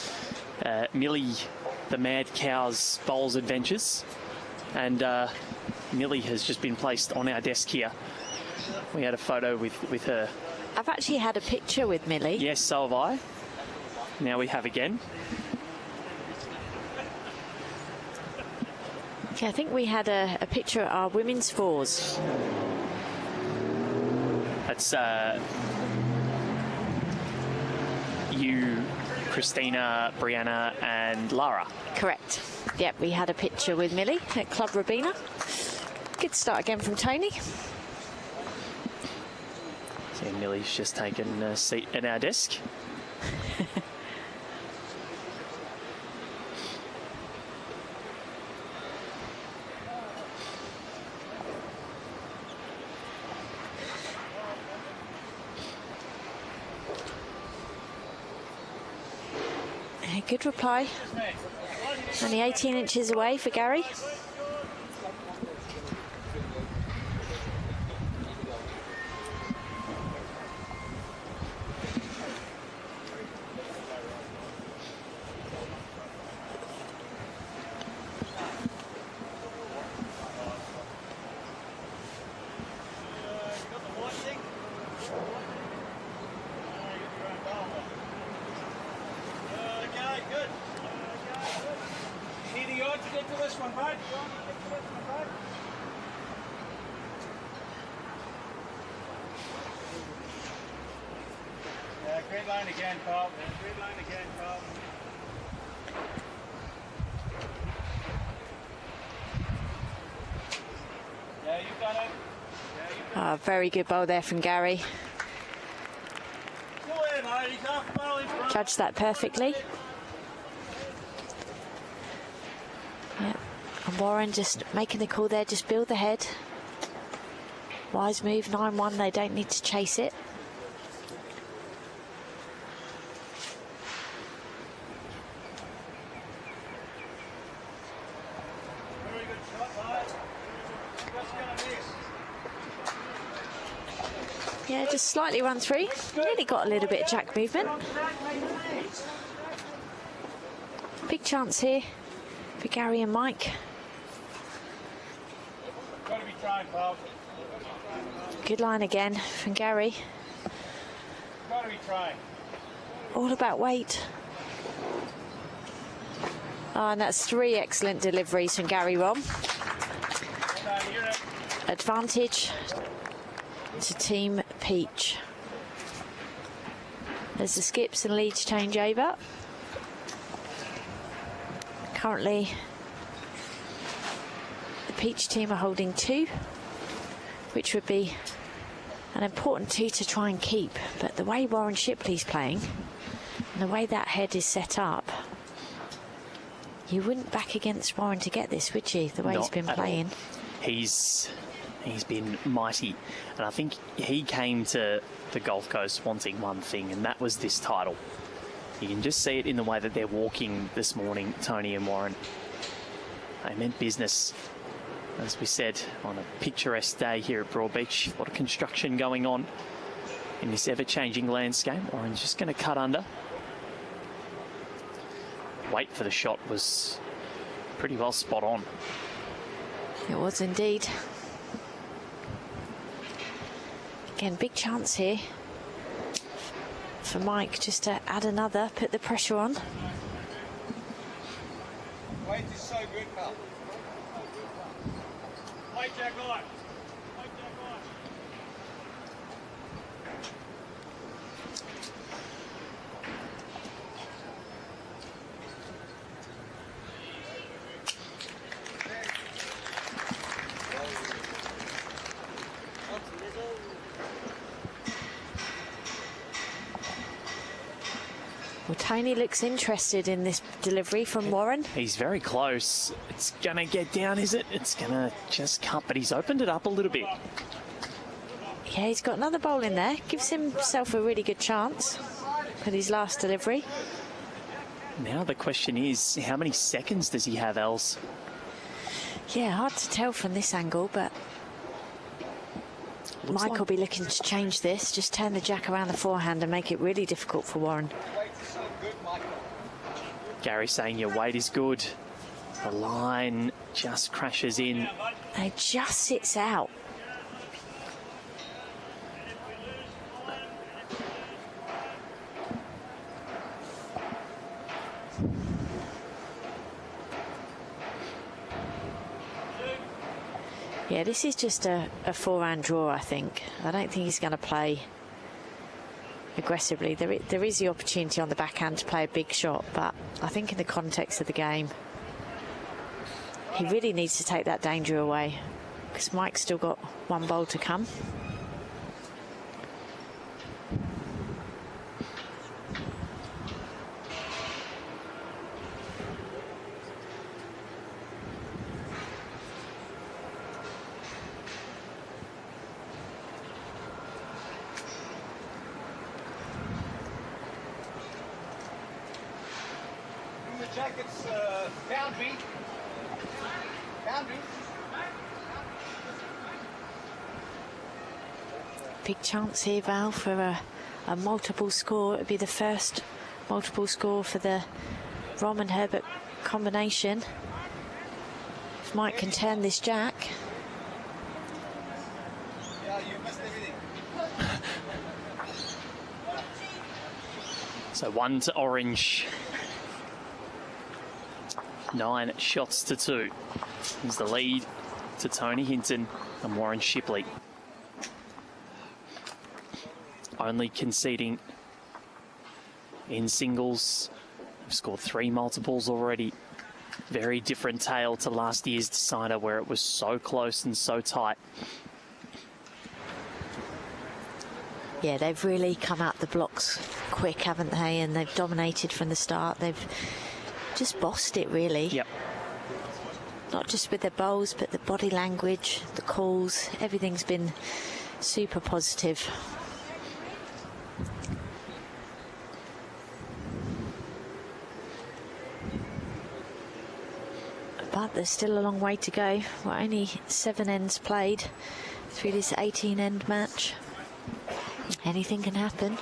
Millie the Mad Cow's Bowls Adventures, and Millie has just been placed on our desk here. We had a photo with her. I've actually had a picture with Millie. Yes, so have I. Now we have again. Yeah, I think we had a picture at our women's fours. That's you, Christina, Brianna and Lara. Correct. Yep, we had a picture with Millie at Club Robina. Good start again from Tony. So Millie's just taken a seat at our desk. Good reply. Only 18 inches away for Gary. Great line again, Paul. Great line again, Paul. Yeah, you've done it. Very good bowl there from Gary. Go in, mate. He's off the ball in front. Judged that perfectly. Yeah. And Warren just making the call there, just build the head. Wise move, 9-1, they don't need to chase it. Yeah, just slightly run through. Nearly got a little bit of jack movement. Big chance here for Gary and Mike. Good line again from Gary. All about weight. Oh, and that's 3 excellent deliveries from Gary Rom. Advantage to Team Peach. There's the skips and leads change over. Currently, the Peach team are holding 2, which would be an important 2 to try and keep. But the way Warren Shipley's playing, and the way that head is set up, you wouldn't back against Warren to get this, would you? The way he's been playing. He's been mighty, and I think he came to the Gold Coast wanting one thing, and that was this title. You can just see it in the way that they're walking this morning, Tony and Warren. They meant business. As we said, on a picturesque day here at Broadbeach, a lot of construction going on in this ever-changing landscape. Warren's just going to cut under. Wait for the shot was pretty well spot on. It was indeed. Again, big chance here for Mike just to add another, put the pressure on. Weight is so good, pal. Weight jack line. Well, Tony looks interested in this delivery from Warren. He's very close. It's going to get down, is it? It's going to just cut, but he's opened it up a little bit. Yeah, he's got another bowl in there. Gives himself a really good chance for his last delivery. Now the question is, how many seconds does he have, Els? Yeah, hard to tell from this angle, but Mike will be looking to change this, just turn the jack around the forehand and make it really difficult for Warren. Gary saying your weight is good. The line just crashes in. It just sits out. Yeah, this is just a forehand draw, I think. I don't think he's going to play aggressively. There is the opportunity on the backhand to play a big shot, but I think in the context of the game, he really needs to take that danger away, because Mike's still got 1 bowl to come. Jackets, boundary. Big chance here, Val, for a multiple score. It would be the first multiple score for the Rom and Herbert combination. If Mike can turn this jack. Yeah, you missed everything. So 1 to orange. 9 shots to 2. Here's the lead to Tony Hinton and Warren Shipley. Only conceding in singles. We've scored 3 multiples already. Very different tale to last year's decider, where it was so close and so tight. Yeah, they've really come out the blocks quick, haven't they? And they've dominated from the start. They've just bossed it, really. Yep. Not just with their bowls, but the body language, the calls, everything's been super positive. But there's still a long way to go. We're only 7 ends played through this 18-end match. Anything can happen.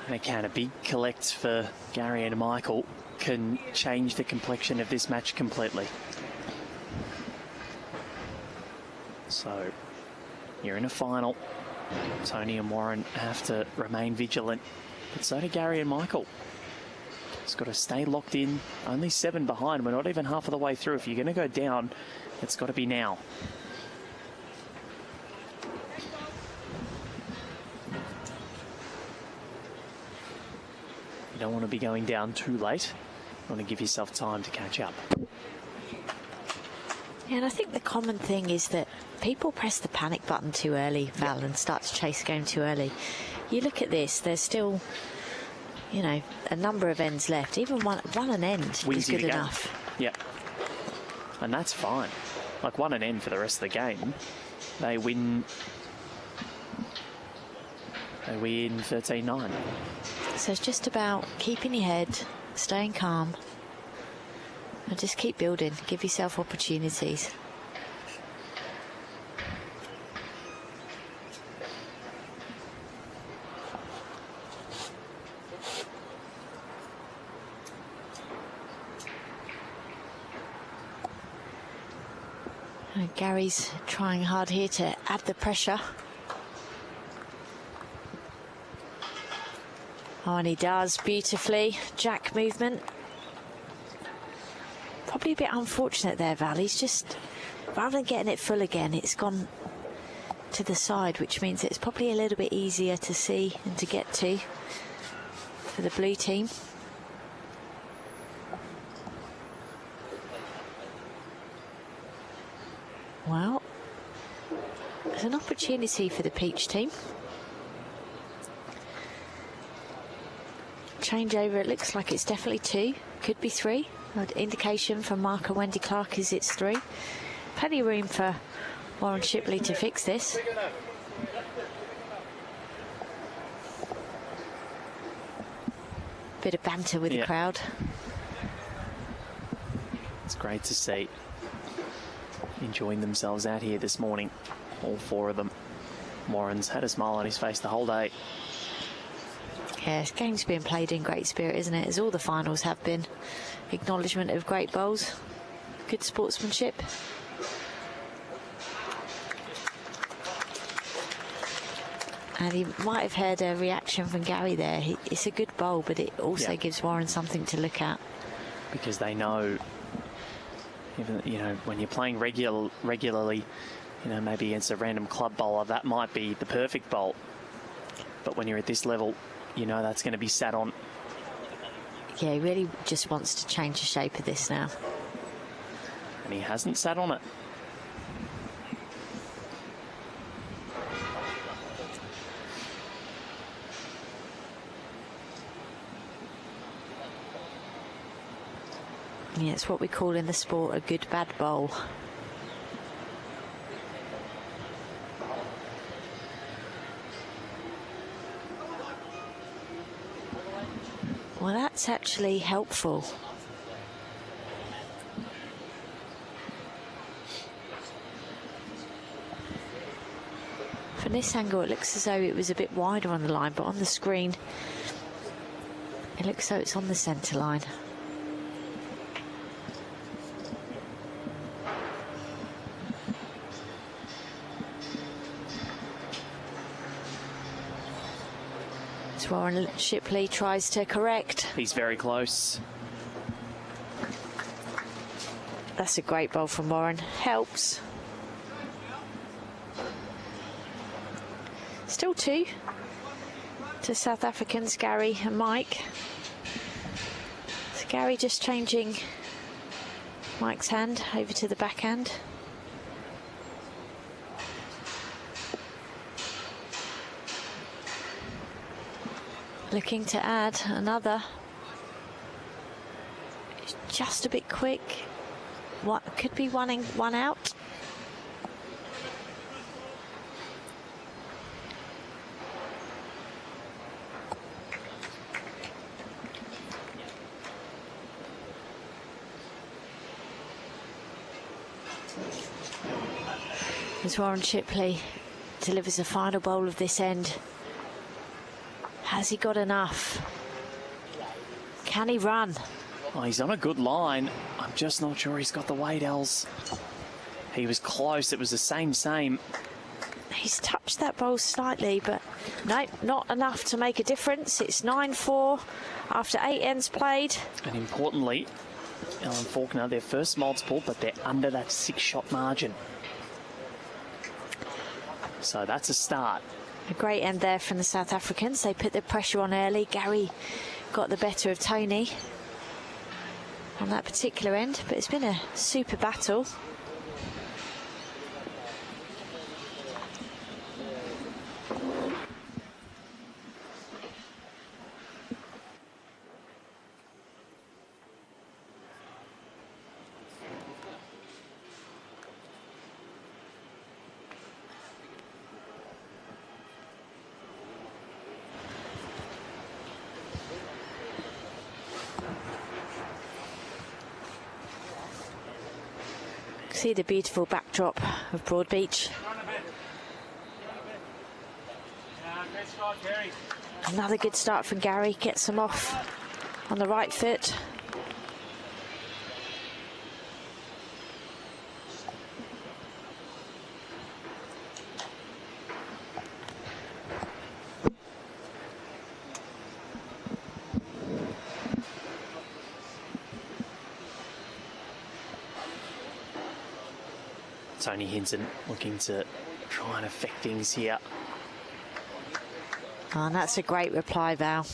And again, a big collect for Gary and Michael can change the complexion of this match completely. So you're in a final. Tony and Warren have to remain vigilant, but so do Gary and Michael. It's got to stay locked in. Only 7 behind. We're not even half of the way through. If you're going to go down, it's got to be now. You don't want to be going down too late. You want to give yourself time to catch up. Yeah, and I think the common thing is that people press the panic button too early, Val, and start to chase the game too early. You look at this, there's still, you know, a number of ends left. Even one an end is good enough. Yeah. And that's fine. Like 1 an end for the rest of the game. They win 13-9. So it's just about keeping your head, staying calm, and just keep building. Give yourself opportunities. And Gary's trying hard here to add the pressure. Oh, and he does beautifully. Jack movement. Probably a bit unfortunate there, Val. He's just, rather than getting it full again, it's gone to the side, which means it's probably a little bit easier to see and to get to for the blue team. Well, there's an opportunity for the peach team. Changeover, it looks like it's definitely 2, could be 3. Indication from Mark and Wendy Clark is it's 3. Plenty of room for Warren Shipley to fix this. Bit of banter with the crowd. It's great to see. Enjoying themselves out here this morning, all 4 of them. Warren's had a smile on his face the whole day. Yeah, this game's been played in great spirit, isn't it? As all the finals have been. Acknowledgement of great bowls. Good sportsmanship. And you might have heard a reaction from Gary there. It's a good bowl, but it also gives Warren something to look at. Because they know, even, you know, when you're playing regularly, you know, maybe against a random club bowler, that might be the perfect bowl. But when you're at this level, you know that's going to be sat on. Yeah, he really just wants to change the shape of this now. And he hasn't sat on it. Yeah, it's what we call in the sport a good bad bowl. Well, that's actually helpful. From this angle, it looks as though it was a bit wider on the line, but on the screen, it looks as though it's on the centre line. Warren Shipley tries to correct. He's very close. That's a great bowl from Warren. Helps. Still 2 to South Africans, Gary and Mike. So Gary just changing Mike's hand over to the backhand. Looking to add another. It's just a bit quick. What could be one in, one out. As Warren Shipley delivers the final bowl of this end. Has he got enough? Can he run? Oh, he's on a good line. I'm just not sure he's got the weight, Els. He was close. It was the same. He's touched that bowl slightly, but no, not enough to make a difference. It's 9-4 after 8 ends played. And importantly, Ellen Faulkner, their first multiple, but they're under that 6-shot margin. So that's a start. A great end there from the South Africans. They put the pressure on early. Gary got the better of Tony on that particular end, but it's been a super battle. See the beautiful backdrop of Broadbeach. Another good start from Gary, gets them off on the right foot. Tony Hinton looking to try and affect things here. Oh, and that's a great reply, Val.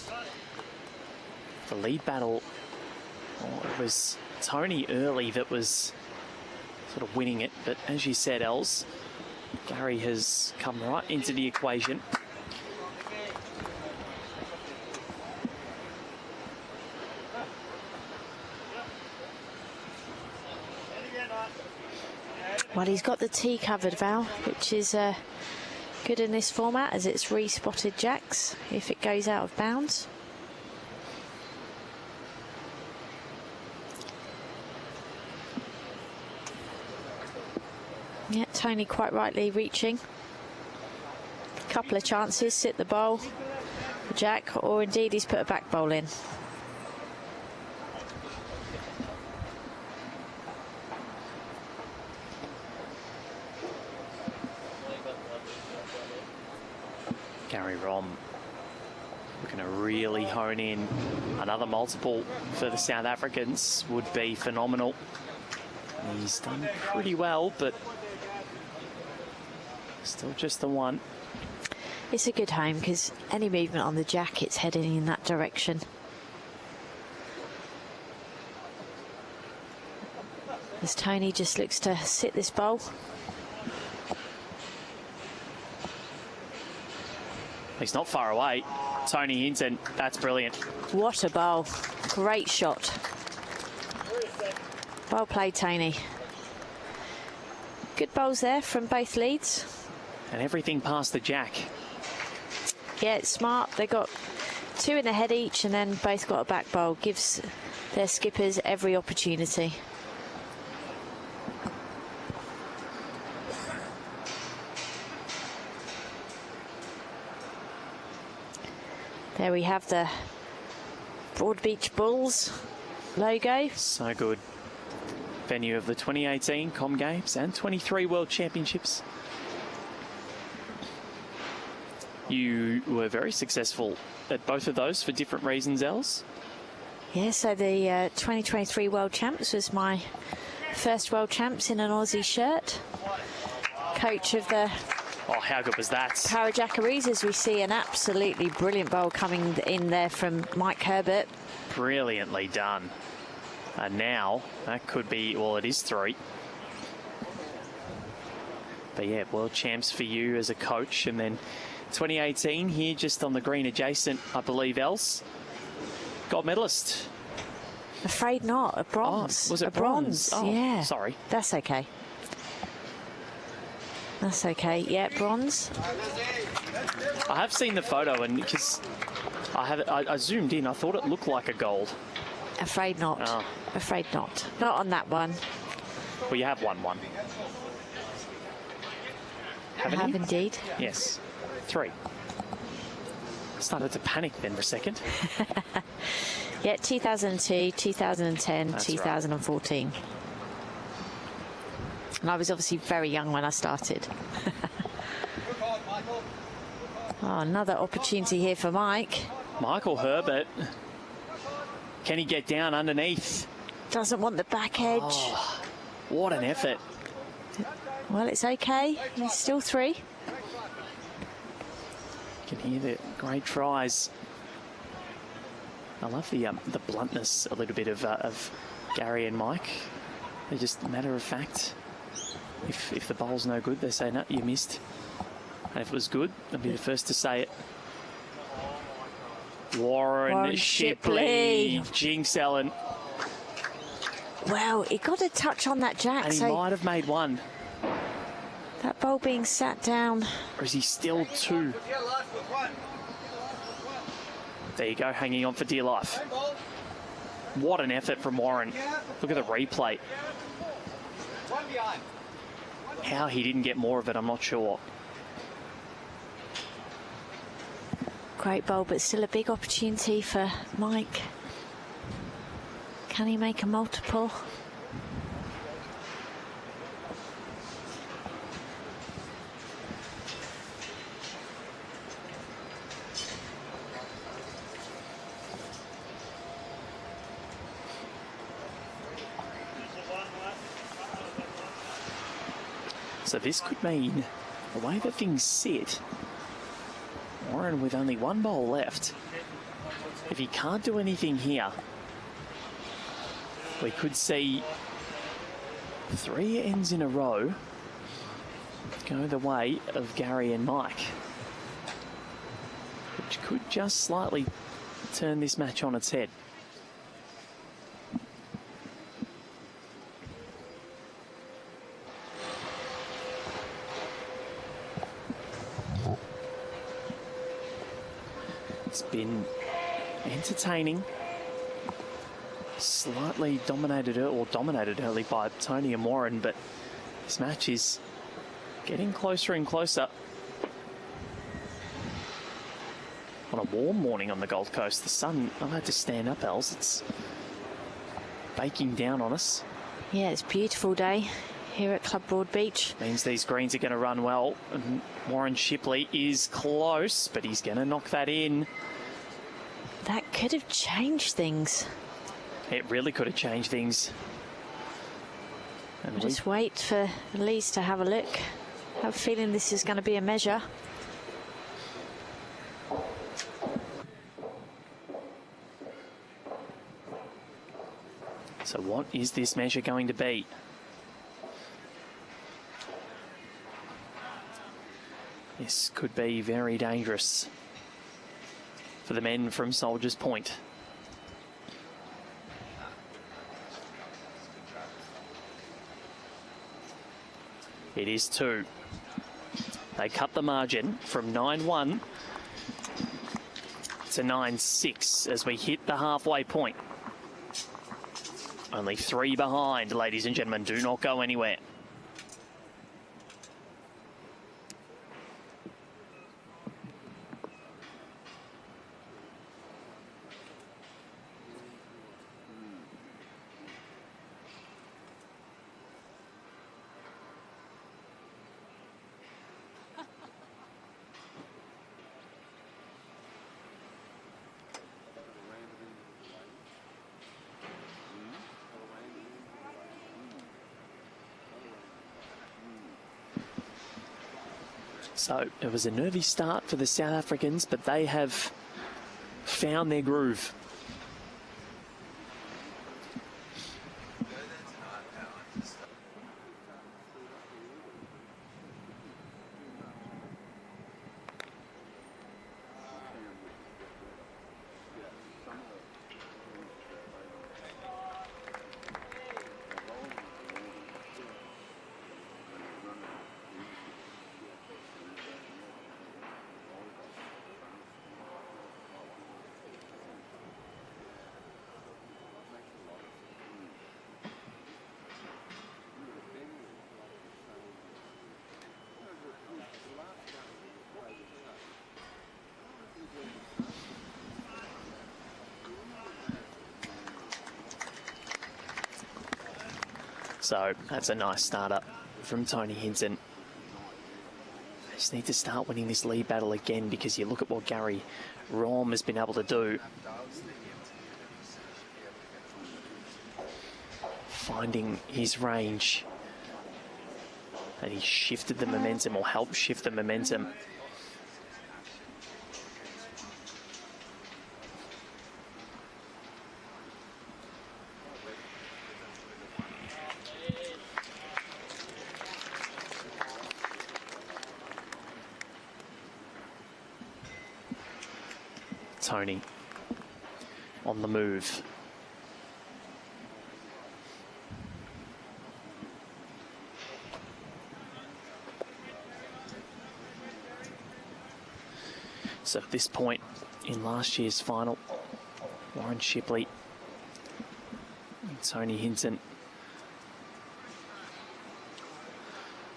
The lead battle, it was Tony early that was sort of winning it, but as you said, Els, Gary has come right into the equation. Well, he's got the tee covered, Val, which is good in this format as it's re-spotted jacks if it goes out of bounds. Yeah, Tony quite rightly reaching. A couple of chances, sit the bowl, the jack, or indeed he's put a back bowl in. Gary Rom looking to really hone in. Another multiple for the South Africans would be phenomenal. He's done pretty well, but still just the one. It's a good home because any movement on the jack, it's heading in that direction. As Tony just looks to sit this bowl. He's not far away. Tony Hinton, that's brilliant. What a bowl. Great shot. Well played, Tony. Good bowls there from both leads. And everything past the jack. Yeah, it's smart. They got 2 in the head each and then both got a back bowl. Gives their skippers every opportunity. There we have the Broadbeach Bulls logo. So good. Venue of the 2018 Com Games and 23 World Championships. You were very successful at both of those for different reasons, Els. Yeah, so the 2023 World Champs was my first World Champs in an Aussie shirt. Coach of the Oh, how good was that? Para Jackaroos, as we see an absolutely brilliant bowl coming in there from Mike Herbert. Brilliantly done. And now, that could be, well, it is 3. But yeah, World Champs for you as a coach. And then 2018 here, just on the green adjacent, I believe, Els. Gold medalist. Afraid not, a bronze. Oh, was it a bronze? Oh, yeah. Sorry. That's okay. That's okay. Yeah, bronze. I have seen the photo, and because I zoomed in, I thought it looked like a gold. Afraid not. Oh. Afraid not. Not on that one. Well, you have won one. I have indeed. Yes. 3. Started to panic then for a second. Yeah, 2002, 2010, That's 2014. And I was obviously very young when I started. Oh, another opportunity here for Mike. Michael Herbert. Can he get down underneath? Doesn't want the back edge. Oh, what an effort. Well, it's okay. He's still 3. You can hear the great tries. I love the bluntness a little bit of Gary and Mike. They're just matter of fact. If the bowl's no good, they say, no, you missed. And if it was good, they'll be the first to say it. Warren Shipley. Jinx, Ellen. Well, he got a touch on that jack. And he might have made one. That ball being sat down. Or is he still 2? There you go, hanging on for dear life. What an effort from Warren. Look at the replay. How he didn't get more of it, I'm not sure. Great bowl, but still a big opportunity for Mike. Can he make a multiple? So this could mean, the way that things sit, Warren with only 1 bowl left. If he can't do anything here, we could see 3 ends in a row go the way of Gary and Mike, which could just slightly turn this match on its head. It's been entertaining, slightly dominated early by Tony and Warren, but this match is getting closer and closer. On a warm morning on the Gold Coast, the sun, I've had to stand up, Els, it's baking down on us. Yeah, it's a beautiful day here at Club Broadbeach. Means these greens are going to run well. And Warren Shipley is close, but he's going to knock that in. That could have changed things. It really could have changed things. And Just wait for Lees to have a look. I have a feeling this is going to be a measure. So what is this measure going to be? This could be very dangerous for the men from Soldiers Point. It is 2. They cut the margin from 9-1 to 9-6 as we hit the halfway point. Only 3 behind, ladies and gentlemen. Do not go anywhere. So it was a nervy start for the South Africans, but they have found their groove. So that's a nice start-up from Tony Hinton. They just need to start winning this lead battle again, because you look at what Gary Rom has been able to do. Finding his range. And he shifted the momentum, or helped shift the momentum. Tony on the move. So at this point in last year's final, Warren Shipley and Tony Hinton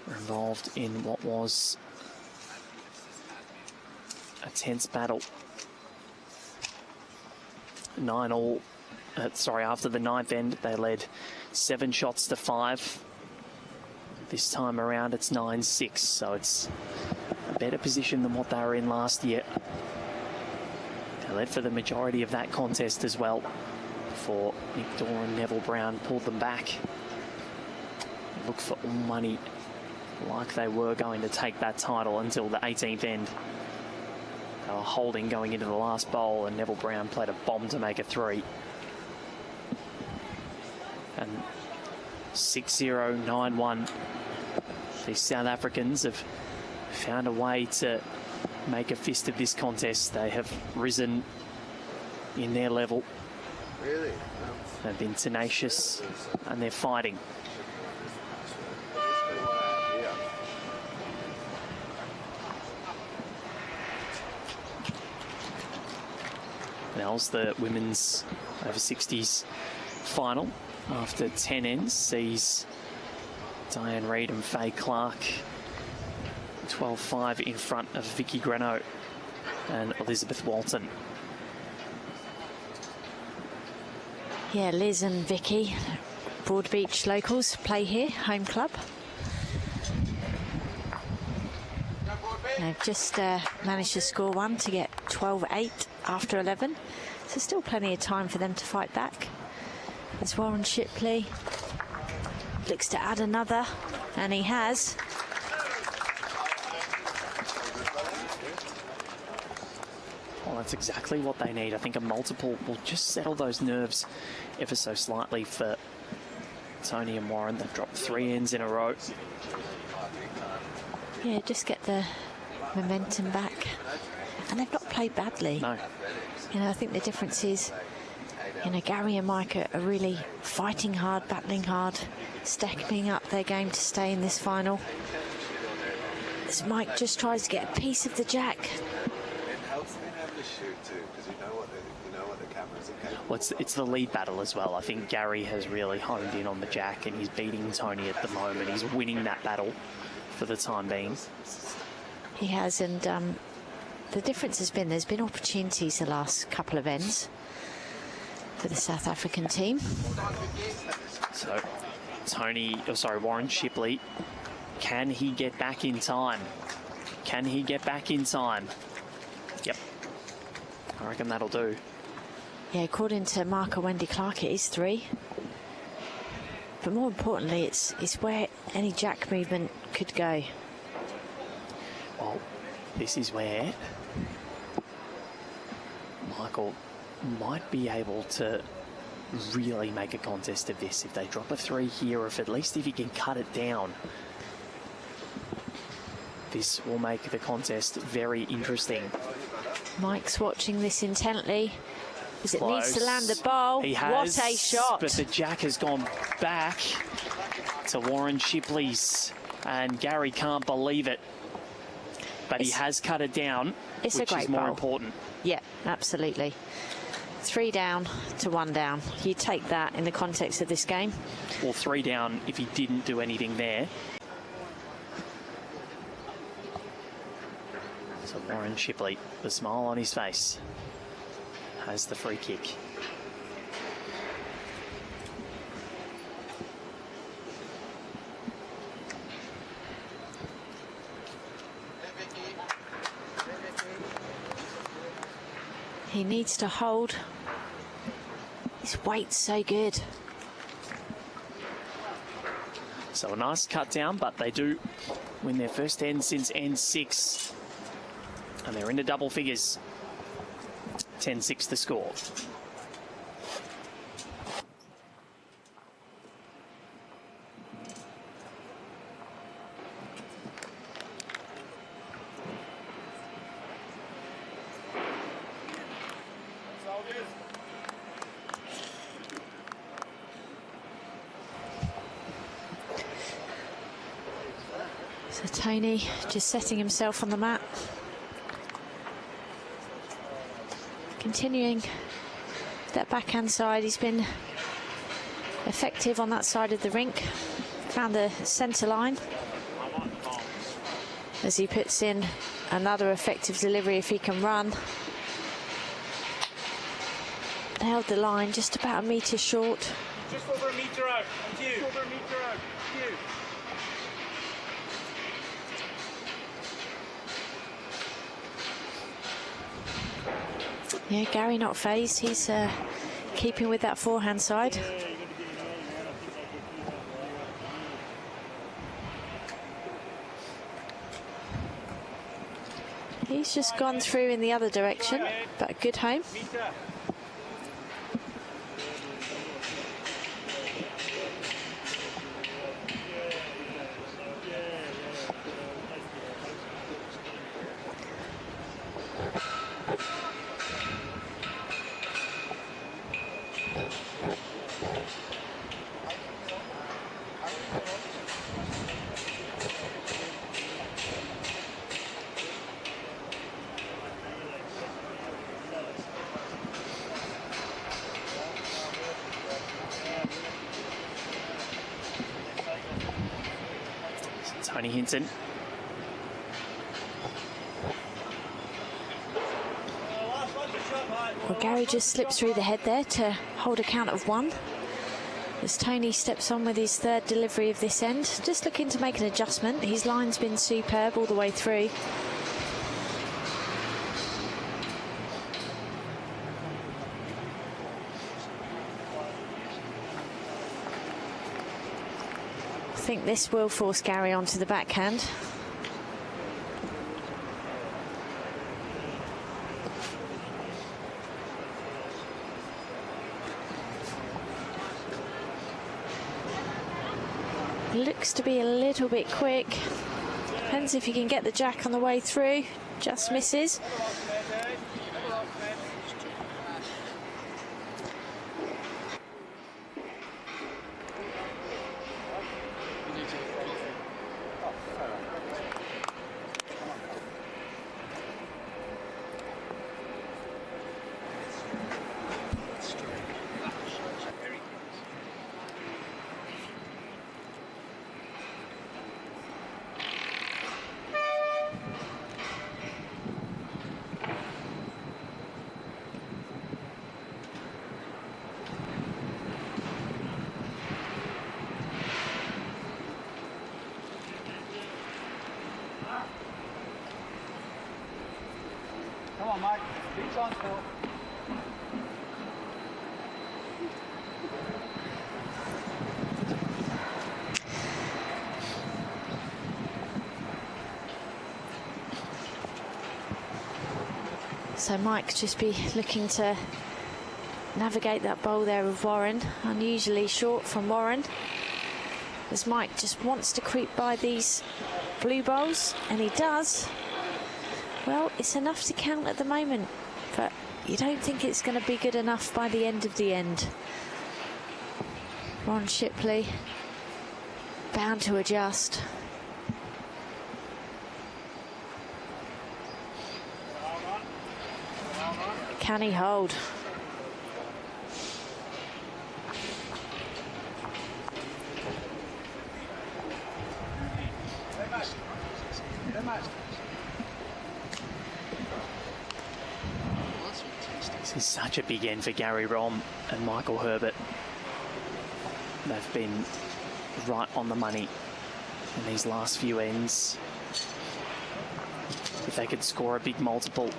were involved in what was a tense battle. 9-all, after the ninth end, they led 7 shots to 5. This time around, it's 9-6, so it's a better position than what they were in last year. They led for the majority of that contest as well, before Nick Dorr and Neville Brown pulled them back. They looked for all money, like they were going to take that title until the 18th end. They were holding going into the last bowl, and Neville Brown played a bomb to make a 3. And 6-0, 9-1. These South Africans have found a way to make a fist of this contest. They have risen in their level. Really? They've been tenacious, and they're fighting. Now's the women's over-60s final. After 10 ends, sees Diane Reid and Faye Clark 12-5 in front of Vicky Greneau and Elizabeth Walton. Yeah, Liz and Vicky, Broadbeach locals, play here, home club. They've just managed to score one to get 12-8 after 11. So still plenty of time for them to fight back. As Warren Shipley looks to add another, and he has. Well, that's exactly what they need. I think a multiple will just settle those nerves ever so slightly for Tony and Warren. They've dropped 3 ends in a row. Yeah, just get the momentum back. And they've not played badly. No. You know, I think the difference is, you know, Gary and Mike are really fighting hard, battling hard, stepping up their game to stay in this final. As Mike just tries to get a piece of the jack. It helps being able to shoot too, because you know what the cameras are capable. Well, it's the lead battle as well. I think Gary has really honed in on the jack, and he's beating Tony at the moment. He's winning that battle for the time being. He has, and the difference has been there's been opportunities the last couple of ends for the South African team. So Warren Shipley, can he get back in time? Can he get back in time? Yep, I reckon that'll do. Yeah, according to marker Wendy Clark, it is 3. But more importantly, it's where any jack movement could go. Well, this is where Michael might be able to really make a contest of this. If they drop a 3 here, or at least if he can cut it down, this will make the contest very interesting. Mike's watching this intently, because it needs to Close. land the ball. He has, what a shot. But the jack has gone back to Warren Shipley's, and Gary can't believe it. But he has cut it down, It's which a great is more bowl. important. Yeah, absolutely. 3 down to 1 down. You take that in the context of this game. Well, 3 down if he didn't do anything there. So Warren Shipley, the smile on his face, has the free kick. He needs to hold. His weight's so good. So a nice cut down, but they do win their first end since end 6. And they're into double figures. 10-6 the score. So Tony just setting himself on the mat. Continuing that backhand side, he's been effective on that side of the rink. Found the centre line as he puts in another effective delivery if he can run. Held the line just about a metre short. Just over a metre out. Just over a metre out. Yeah, Gary not phased. He's keeping with that forehand side. He's just gone through in the other direction, but a good home. Tony Hinton. Well, Gary just slips through the head there to hold a count of 1. As Tony steps on with his third delivery of this end, just looking to make an adjustment. His line's been superb all the way through. I think this will force Gary onto the backhand. Looks to be a little bit quick. Depends if you can get the jack on the way through. Just misses. Come on, Mike. Beach on court. So Mike just be looking to navigate that bowl there of Warren. Unusually short from Warren, as Mike just wants to creep by these blue bowls, and he does. Well, it's enough to count at the moment, but you don't think it's going to be good enough by the end of the end. Ron Shipley bound to adjust. Can he hold? This is such a big end for Gary Rom and Michael Herbert. They've been right on the money in these last few ends. If they could score a big multiple,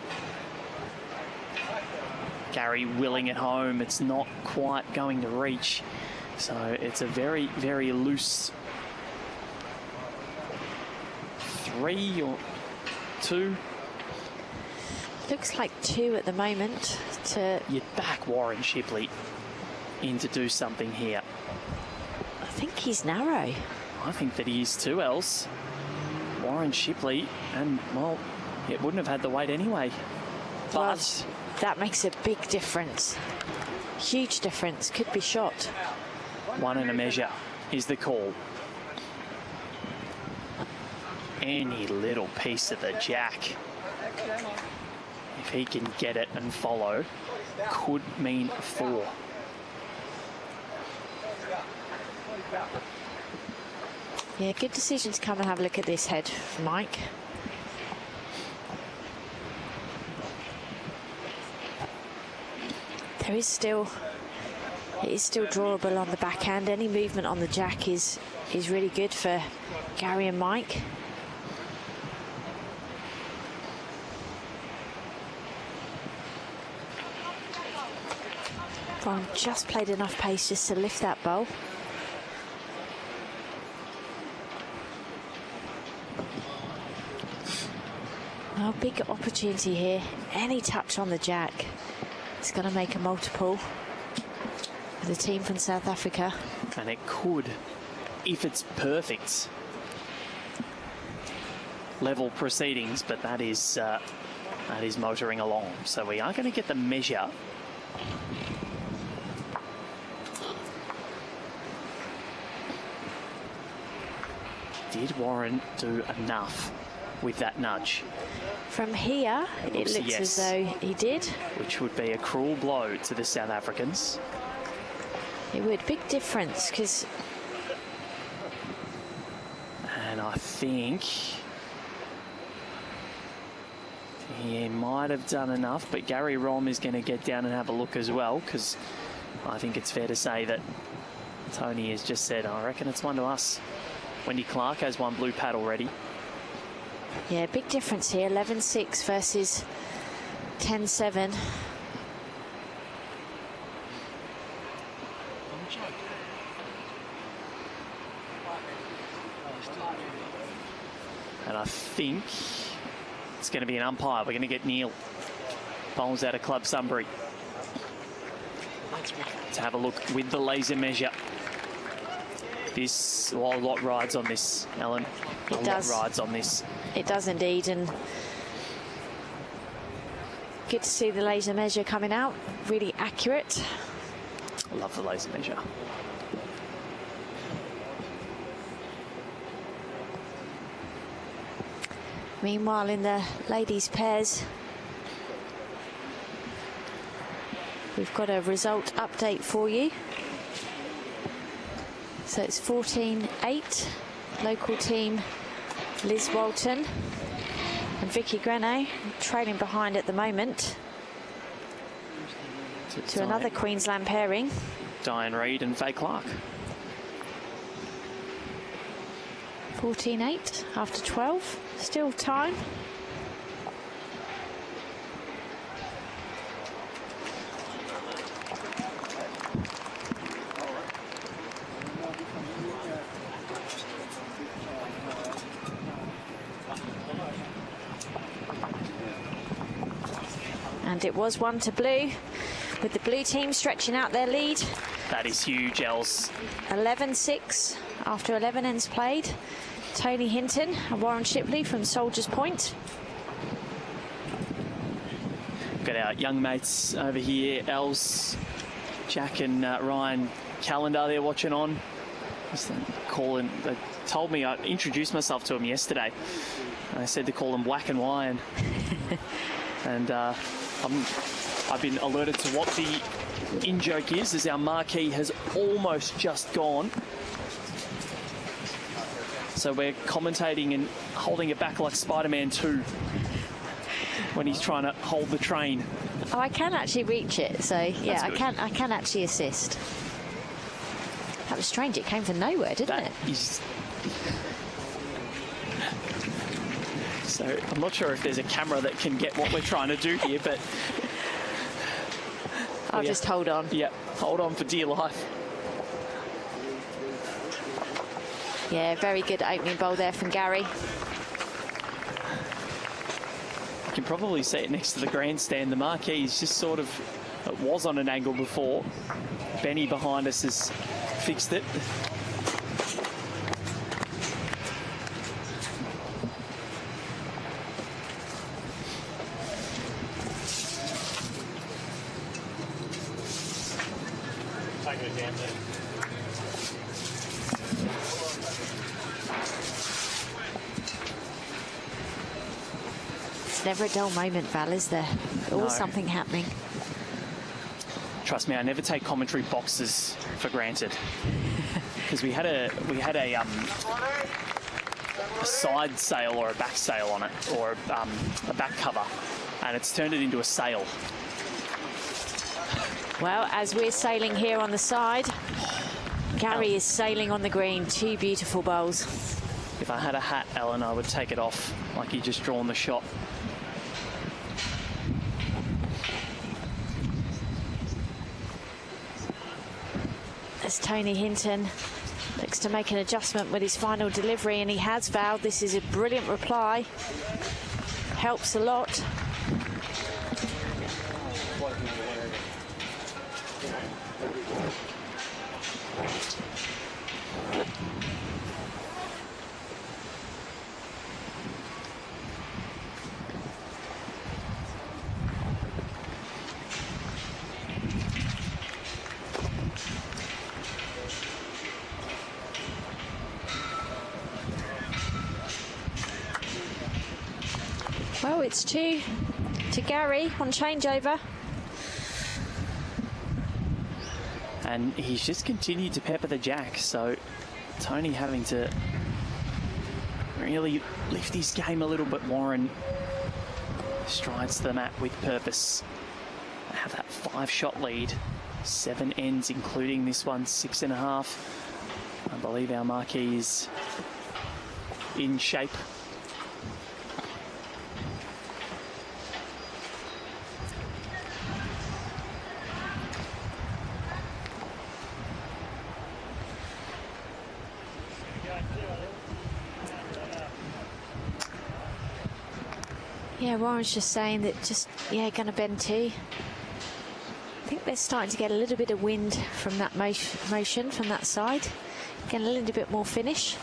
Gary willing it home. It's not quite going to reach. So it's a very, very loose 3 or 2. Looks like 2 at the moment. You'd back Warren Shipley in to do something here. I think he's narrow. I think that he is too, else. Warren Shipley, and, well, it wouldn't have had the weight anyway. But well, that makes a big difference. Huge difference. Could be shot. 1 and a measure is the call. Any little piece of the jack, if he can get it and follow, could mean 4. Yeah, good decision to come and have a look at this head, Mike. It is still drawable on the backhand. Any movement on the jack is really good for Gary and Mike. Ron just played enough pace just to lift that bowl. Well, big opportunity here. Any touch on the jack, it's going to make a multiple for the team from South Africa. And it could, if it's perfect, level proceedings, but that is motoring along. So we are going to get the measure. Did Warren do enough with that nudge? From here, it looks as though he did. Which would be a cruel blow to the South Africans. It would. Big difference, because... And I think he might have done enough, but Gary Rom is going to get down and have a look as well, because I think it's fair to say that Tony has just said, I reckon it's 1 to us. Wendy Clark has 1 blue pad already. Yeah, big difference here. 11-6 versus 10-7. And I think it's going to be an umpire. We're going to get Neil. Bowls out of Club Sunbury. To have a look with the laser measure. This, well, a lot rides on this, Ellen. It does. A lot rides on this. It does indeed, and good to see the laser measure coming out. Really accurate. I love the laser measure. Meanwhile, in the ladies' pairs, we've got a result update for you. So it's 14-8. Local team Liz Walton and Vicky Greno trailing behind at the moment to another Queensland pairing. Diane Reid and Faye Clark. 14-8 after 12. Still time. And it was 1 to blue, with the blue team stretching out their lead. That is huge, Els. 11-6 after 11 ends played. Tony Hinton and Warren Shipley from Soldiers Point. Got our young mates over here, Els, Jack and Ryan Calendar, they're watching on. Just calling, they told me, I introduced myself to them yesterday. I said to call them Whack and Wine. And I've been alerted to what the in-joke is, as our marquee has almost just gone. So we're commentating and holding it back like Spider-Man 2 when he's trying to hold the train. Oh, I can actually reach it, so yeah, I can actually assist. That was strange, it came from nowhere, didn't it? So I'm not sure if there's a camera that can get what we're trying to do here, but I'll just hold on. Yep, hold on for dear life. Yeah, very good opening bowl there from Gary. You can probably see it next to the grandstand. The marquee's just sort of, it was on an angle before. Benny behind us has fixed it. It's never a dull moment, Val, is there? Always something happening. Trust me, I never take commentary boxes for granted. Because we had a side sail or a back sail on it, or a back cover, and it's turned it into a sail. Well, as we're sailing here on the side, Gary is sailing on the green. Two beautiful bowls. If I had a hat, Ellen, I would take it off like you just drawn the shot. As Tony Hinton looks to make an adjustment with his final delivery, and he has, Val. This is a brilliant reply. Helps a lot. Well, it's 2 to Gary on changeover. And he's just continued to pepper the jack, so Tony having to really lift his game a little bit. Warren strides the mat with purpose. They have that 5-shot lead, 7 ends, including this one, 6.5. I believe our marquee is in shape. Yeah, Warren's just saying that going to bend 2. I think they're starting to get a little bit of wind from that motion from that side. Getting a little bit more finish.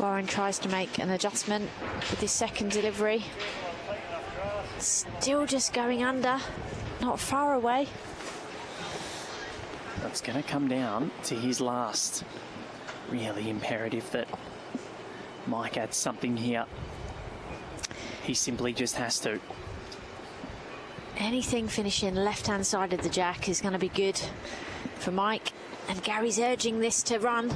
Warren tries to make an adjustment with his second delivery. Still just going under, not far away. That's going to come down to his last. Really imperative that Mike adds something here. He simply just has to. Anything finishing left-hand side of the jack is going to be good for Mike. And Gary's urging this to run.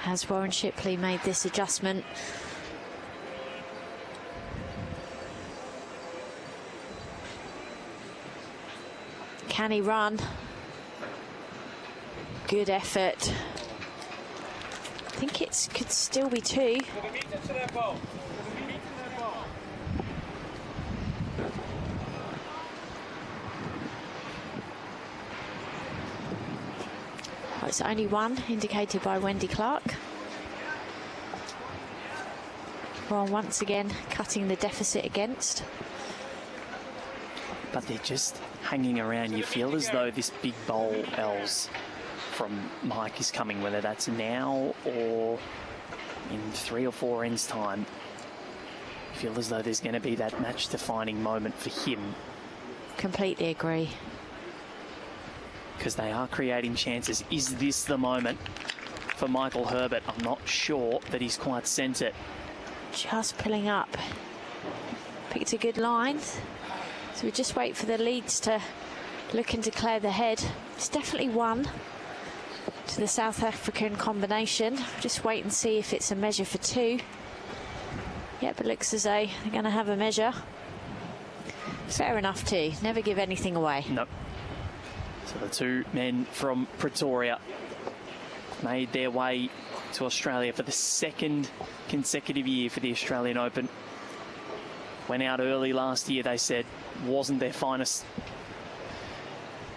Has Warren Shipley made this adjustment? Can he run? Good effort. I think it could still be 2. Oh, it's only 1, indicated by Wendy Clark. Warren once again cutting the deficit against. But they're just hanging around. You feel as though this big bowl, Els, from Mike is coming, whether that's now or in 3 or 4 ends time. feel as though there's going to be that match-defining moment for him. Completely agree. Because they are creating chances. Is this the moment for Michael Herbert? I'm not sure that he's quite sent it. Just pulling up. Picked a good line. So we just wait for the leads to look and declare the head. It's definitely one to the South African combination. Just wait and see if it's a measure for two. Yep, it looks as though they're going to have a measure. Fair enough too. Never give anything away. Nope. So the two men from Pretoria made their way to Australia for the second consecutive year for the Australian Open. Went out early last year, they said, wasn't their finest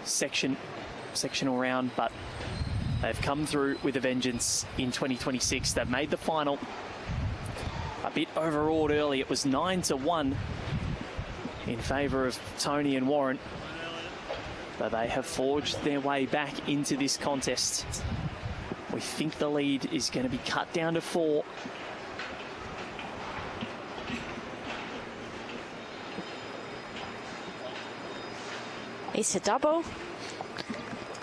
sectional round, but they've come through with a vengeance in 2026. They've made the final. A bit overawed early. It was 9-1 in favour of Tony and Warren. But they have forged their way back into this contest. We think the lead is going to be cut down to 4. It's a double,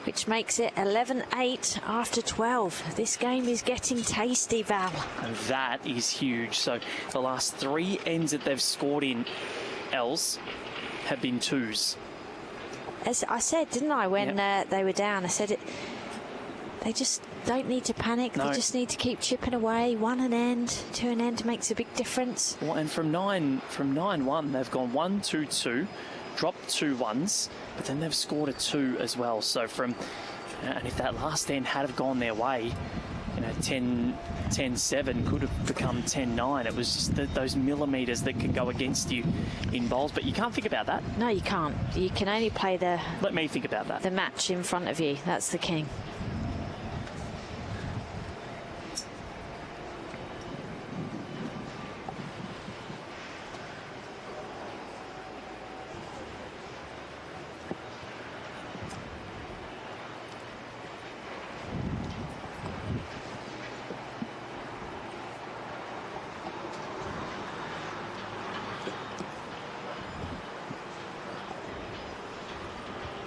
which makes it 11-8 after 12. This game is getting tasty, Val. And that is huge. So the last 3 ends that they've scored in, Els, have been 2s. As I said, didn't I, when they were down, I said they just don't need to panic. No. They just need to keep chipping away. 1 an end, 2 an end makes a big difference. Well, and from 9-1, they've gone 1-2-2, dropped 2 1s, but then they've scored a 2 as well. So from, and if that last end had have gone their way, 10-7 could have become 10-9. It was just those millimetres that can go against you in bowls, but you can't think about that. No, you can't. You can only play the... Let me think about that. The match in front of you. That's the king.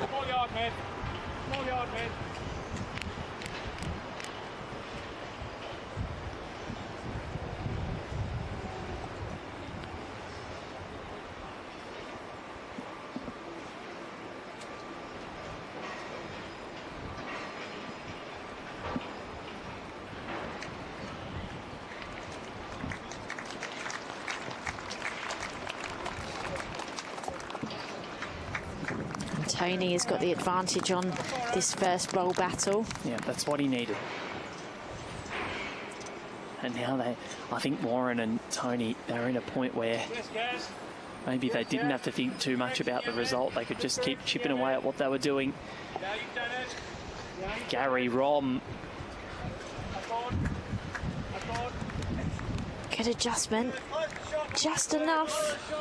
Small yard, man. Tony has got the advantage on this first bowl battle. Yeah, that's what he needed. And now I think Warren and Tony, they're in a point where maybe they didn't have to think too much about the result. They could just keep chipping away at what they were doing. Gary Rom. Good adjustment. Just enough.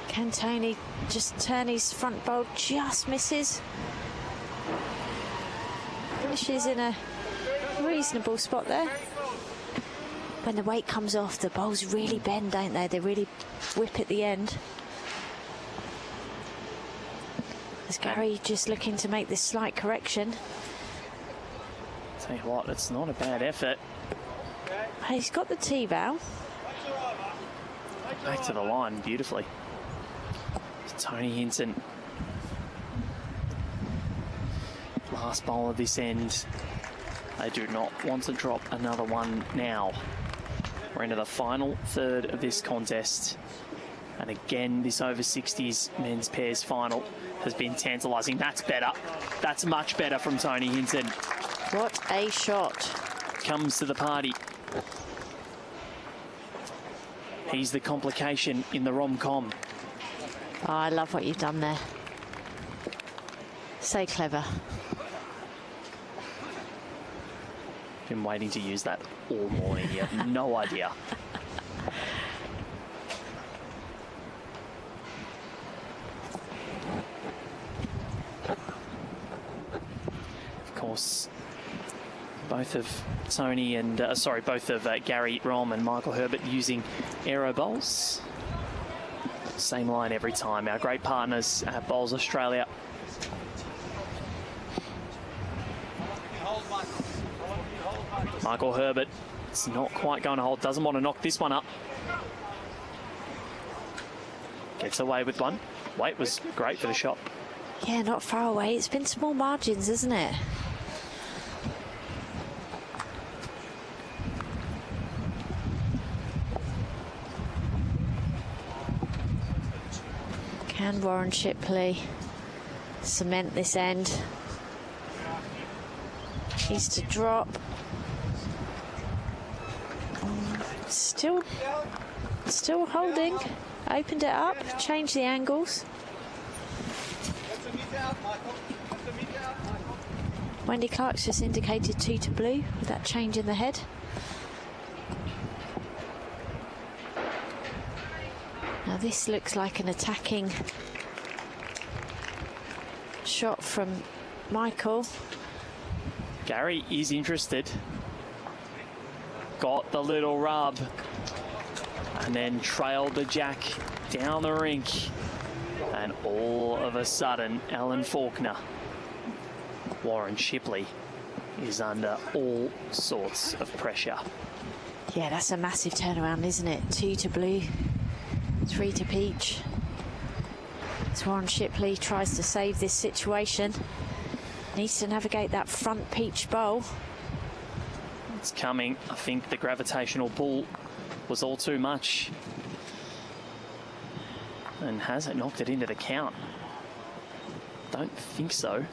Can Tony just turn his front bowl? Just misses. Finishes in a reasonable spot there. When the weight comes off, the bowls really bend, don't they? They really whip at the end. Is Gary just looking to make this slight correction? Tell you what, it's not a bad effort. He's got the T-bow. Back to the line beautifully. Tony Hinton. Last bowl of this end. They do not want to drop another one now. We're into the final third of this contest. And again, this over-60s men's pairs final has been tantalising. That's better. That's much better from Tony Hinton. What a shot. Comes to the party. He's the complication in the rom-com. Oh, I love what you've done there. So clever. Been waiting to use that all morning. You have no idea. Of course, both of Tony and both of Gary Rom and Michael Herbert using aero bowls. Same line every time. Our great partners at Bowls Australia. Michael Herbert, it's not quite going to hold. Doesn't want to knock this one up. Gets away with one. Weight was great for the shot. Yeah, not far away. It's been small margins, isn't it? Can Warren Shipley cement this end? Needs to drop. Still holding. Opened it up, changed the angles. Wendy Clark's just indicated 2 to blue with that change in the head. Now this looks like an attacking shot from Michael. Gary is interested. Got the little rub. And then trailed the jack down the rink. And all of a sudden, Alan Faulkner, Warren Shipley, is under all sorts of pressure. Yeah, that's a massive turnaround, isn't it? 2 to blue, 3 to peach. As Warren Shipley tries to save this situation. Needs to navigate that front peach bowl. It's coming. I think the gravitational pull was all too much. And has it knocked it into the count? Don't think so.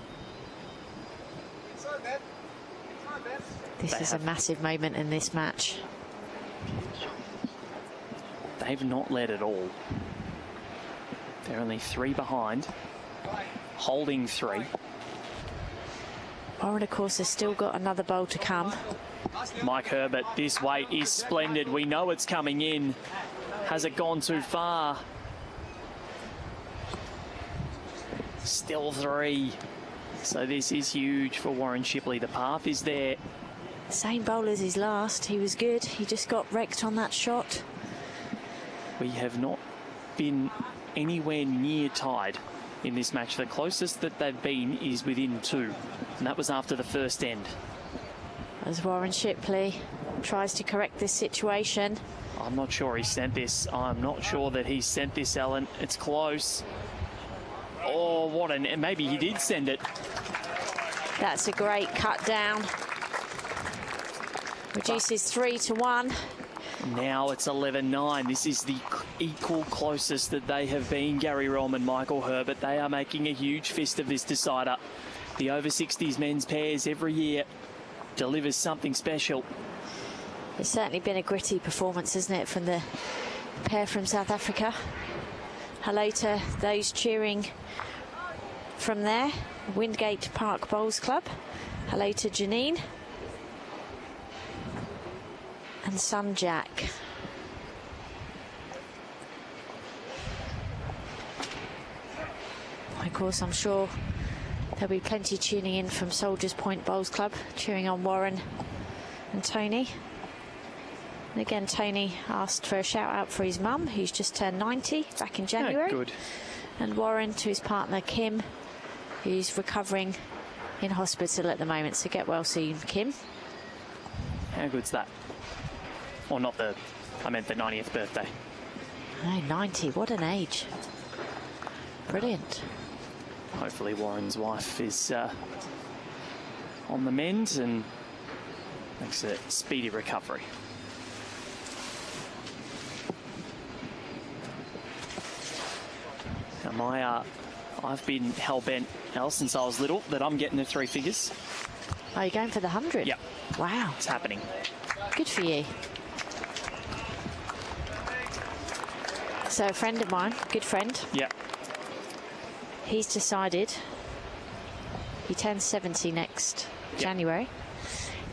This is a massive moment in this match. They've not led at all. They're only 3 behind. Holding 3. Warren, of course, has still got another bowl to come. Mike Herbert, this weight is splendid. We know it's coming in. Has it gone too far? Still 3. So this is huge for Warren Shipley. The path is there. Same bowl as his last. He was good. He just got wrecked on that shot. We have not been anywhere near tied in this match. The closest that they've been is within 2. And that was after the first end. As Warren Shipley tries to correct this situation. I'm not sure he sent this. I'm not sure that he sent this, Ellen. It's close. Oh, what an... Maybe he did send it. That's a great cut down. Reduces 3 to 1. Now it's 11-9. This is the equal closest that they have been, Gary Rom and Michael Herbert. They are making a huge fist of this decider. The over-60s men's pairs every year delivers something special. It's certainly been a gritty performance, isn't it, from the pair from South Africa. Hello to those cheering from there. Windgate Park Bowls Club. Hello to Janine. And Sun Jack. Of course, I'm sure there'll be plenty tuning in from Soldiers Point Bowls Club, cheering on Warren and Tony. And again, Tony asked for a shout out for his mum, who's just turned 90 back in January. Good. And Warren to his partner, Kim, who's recovering in hospital at the moment. So get well soon, Kim. How good's that? Or not the... I meant the 90th birthday. Oh, 90. What an age. Brilliant. Hopefully Warren's wife is on the mend and makes a speedy recovery. Now I've been hell-bent, Al, since I was little, that I'm getting the 3 figures. Are you going for the 100? Yep. Wow. It's happening. Good for you. So a friend of mine, good friend. Yep. He's decided, he turns 70 next January.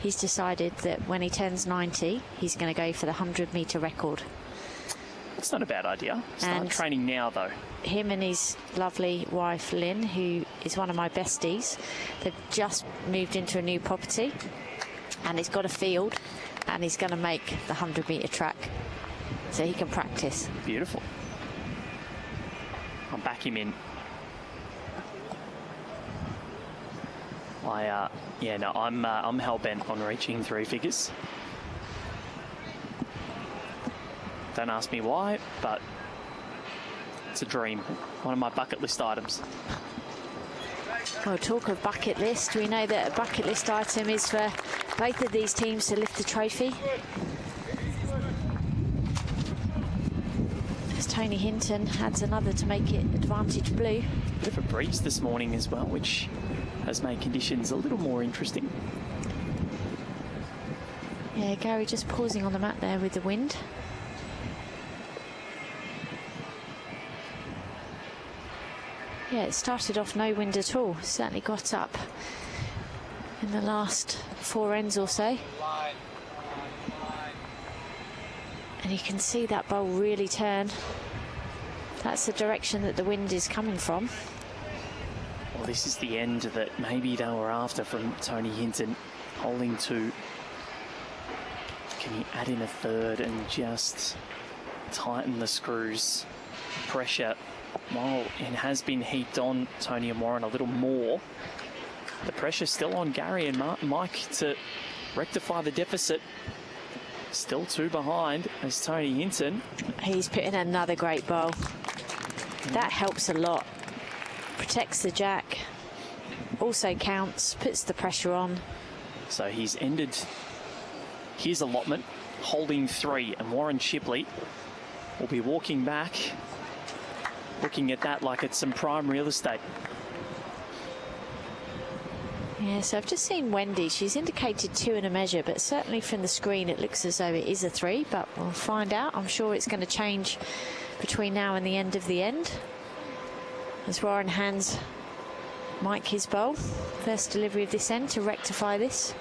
he's decided that when he turns 90, he's going to go for the 100-metre record. It's not a bad idea. Start training now, though. Him and his lovely wife, Lynn, who is one of my besties, they've just moved into a new property, and he's got a field, and he's going to make the 100-metre track so he can practice. Beautiful. I'll back him in. I'm hell-bent on reaching 3 figures. Don't ask me why, but it's a dream. One of my bucket list items. Well, talk of bucket list, we know that a bucket list item is for both of these teams to lift the trophy. As Tony Hinton adds another to make it advantage blue. Bit of a breeze this morning as well, which has made conditions a little more interesting. Yeah, Gary just pausing on the mat there with the wind. Yeah, it started off no wind at all. Certainly got up in the last 4 ends or so. And you can see that bowl really turn. That's the direction that the wind is coming from. Well, this is the end that maybe they were after from Tony Hinton, holding 2. Can he add in a 3rd and just tighten the screws? Pressure, while it has been heaped on Tony and Warren a little more, the pressure's still on Gary and Mike to rectify the deficit. Still 2 behind as Tony Hinton. He's put in another great bowl. That helps a lot. Protects the jack, also counts, puts the pressure on. So he's ended his allotment, holding 3, and Warren Shipley will be walking back, looking at that like it's some prime real estate. Yeah, so I've just seen Wendy. She's indicated 2 and a measure, but certainly from the screen it looks as though it is a 3, but we'll find out. I'm sure it's going to change between now and the end of the end. As Warren hands Mike his bowl. First delivery of this end to rectify this.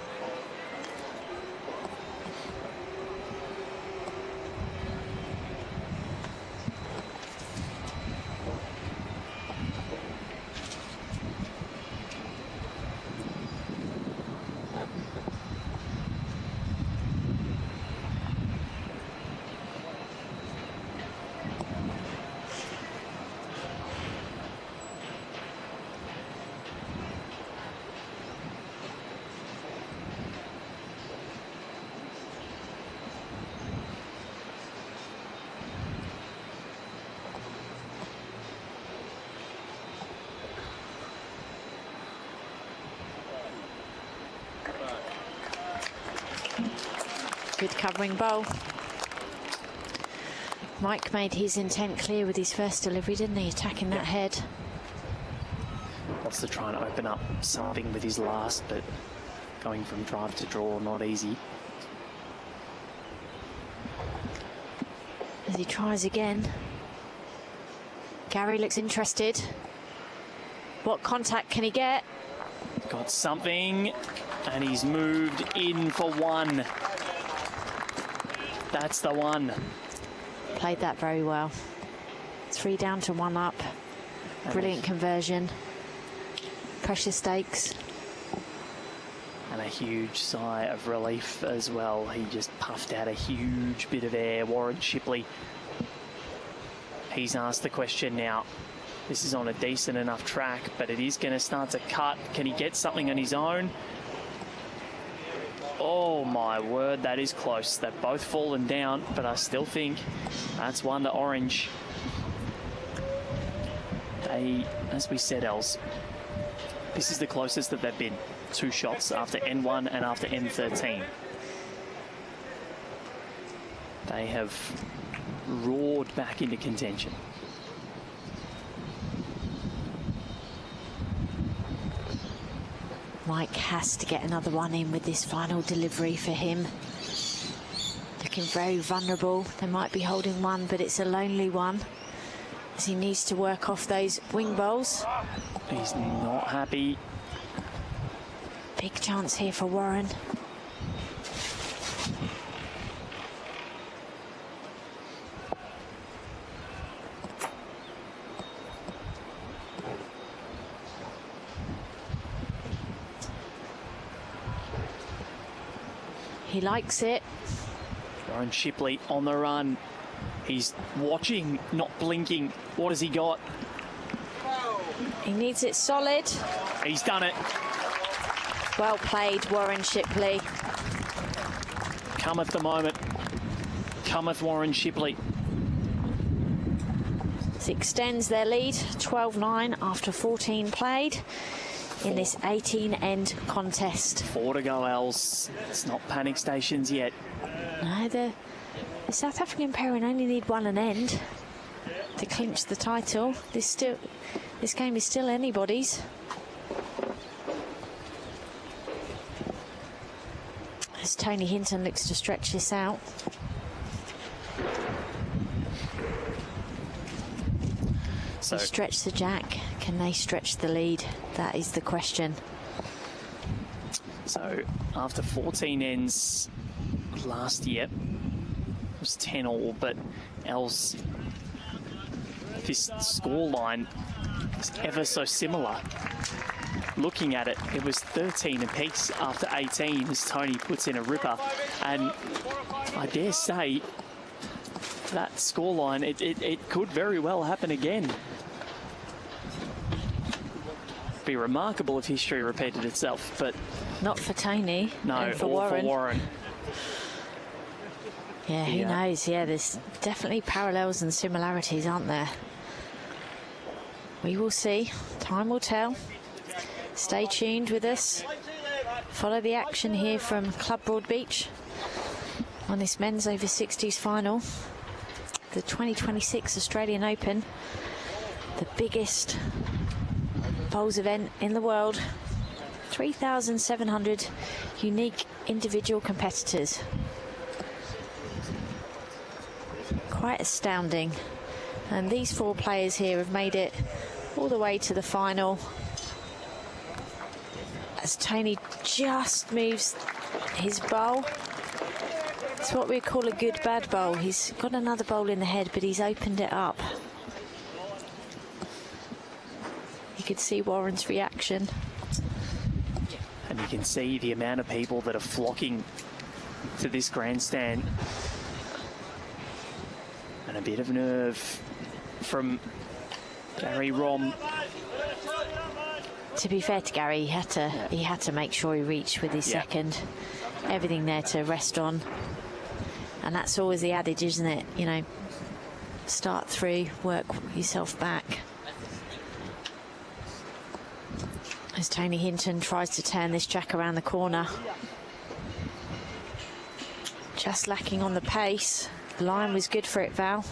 Good covering bowl. Mike made his intent clear with his first delivery, didn't he? Attacking that head. Wants to try and open up something with his last, but going from drive to draw, not easy. As he tries again. Gary looks interested. What contact can he get? Got something, and he's moved in for 1. That's the one. Played that very well. 3 down to 1 up. Brilliant conversion. Pressure stakes. And a huge sigh of relief as well. He just puffed out a huge bit of air. Warren Shipley. He's asked the question now. This is on a decent enough track, but it is going to start to cut. Can he get something on his own? Oh my word, that is close. They've both fallen down, but I still think that's 1 to orange. As we said, Els, this is the closest that they've been. 2 shots after N1 and after N13. They have roared back into contention. Mike has to get another one in with this final delivery for him. Looking very vulnerable. They might be holding 1, but it's a lonely one, as he needs to work off those wing bowls. He's not happy. Big chance here for Warren. He likes it. Warren Shipley on the run. He's watching, not blinking. What has he got? He needs it solid. He's done it. Well played, Warren Shipley. Cometh the moment. Cometh Warren Shipley. This extends their lead, 12-9 after 14 played in this 18-end contest. 4 to go, Els. It's not panic stations yet. No, the South African pairing only need 1 and end to clinch the title. This game is still anybody's. As Tony Hinton looks to stretch this out. So stretch the jack. Can they stretch the lead? That is the question. So after 14 ends last year, it was 10 all, but Els, this scoreline is ever so similar. Looking at it, it was 13 apiece after 18 as Tony puts in a ripper. And I dare say that scoreline, it could very well happen again. Be remarkable if history repeated itself, but not for Tony. No, for or Warren. for Warren. Yeah, who knows? Yeah, there's definitely parallels and similarities, aren't there? We will see. Time will tell. Stay tuned with us. Follow the action here from Club Broadbeach on this men's over 60s final. The 2026 Australian Open, the biggest bowls event in the world. 3,700 unique individual competitors. Quite astounding. And these 4 players here have made it all the way to the final. As Tony just moves his bowl. It's what we call a good bad bowl. He's got another bowl in the head, but he's opened it up. You could see Warren's reaction. And you can see the amount of people that are flocking to this grandstand. And a bit of nerve from Gary Rom. To be fair to Gary, he had to make sure he reached with his second. Everything there to rest on. And that's always the adage, isn't it? You know, start through, work yourself back. As Tony Hinton tries to turn this jack around the corner. Just lacking on the pace. The line was good for it, Val.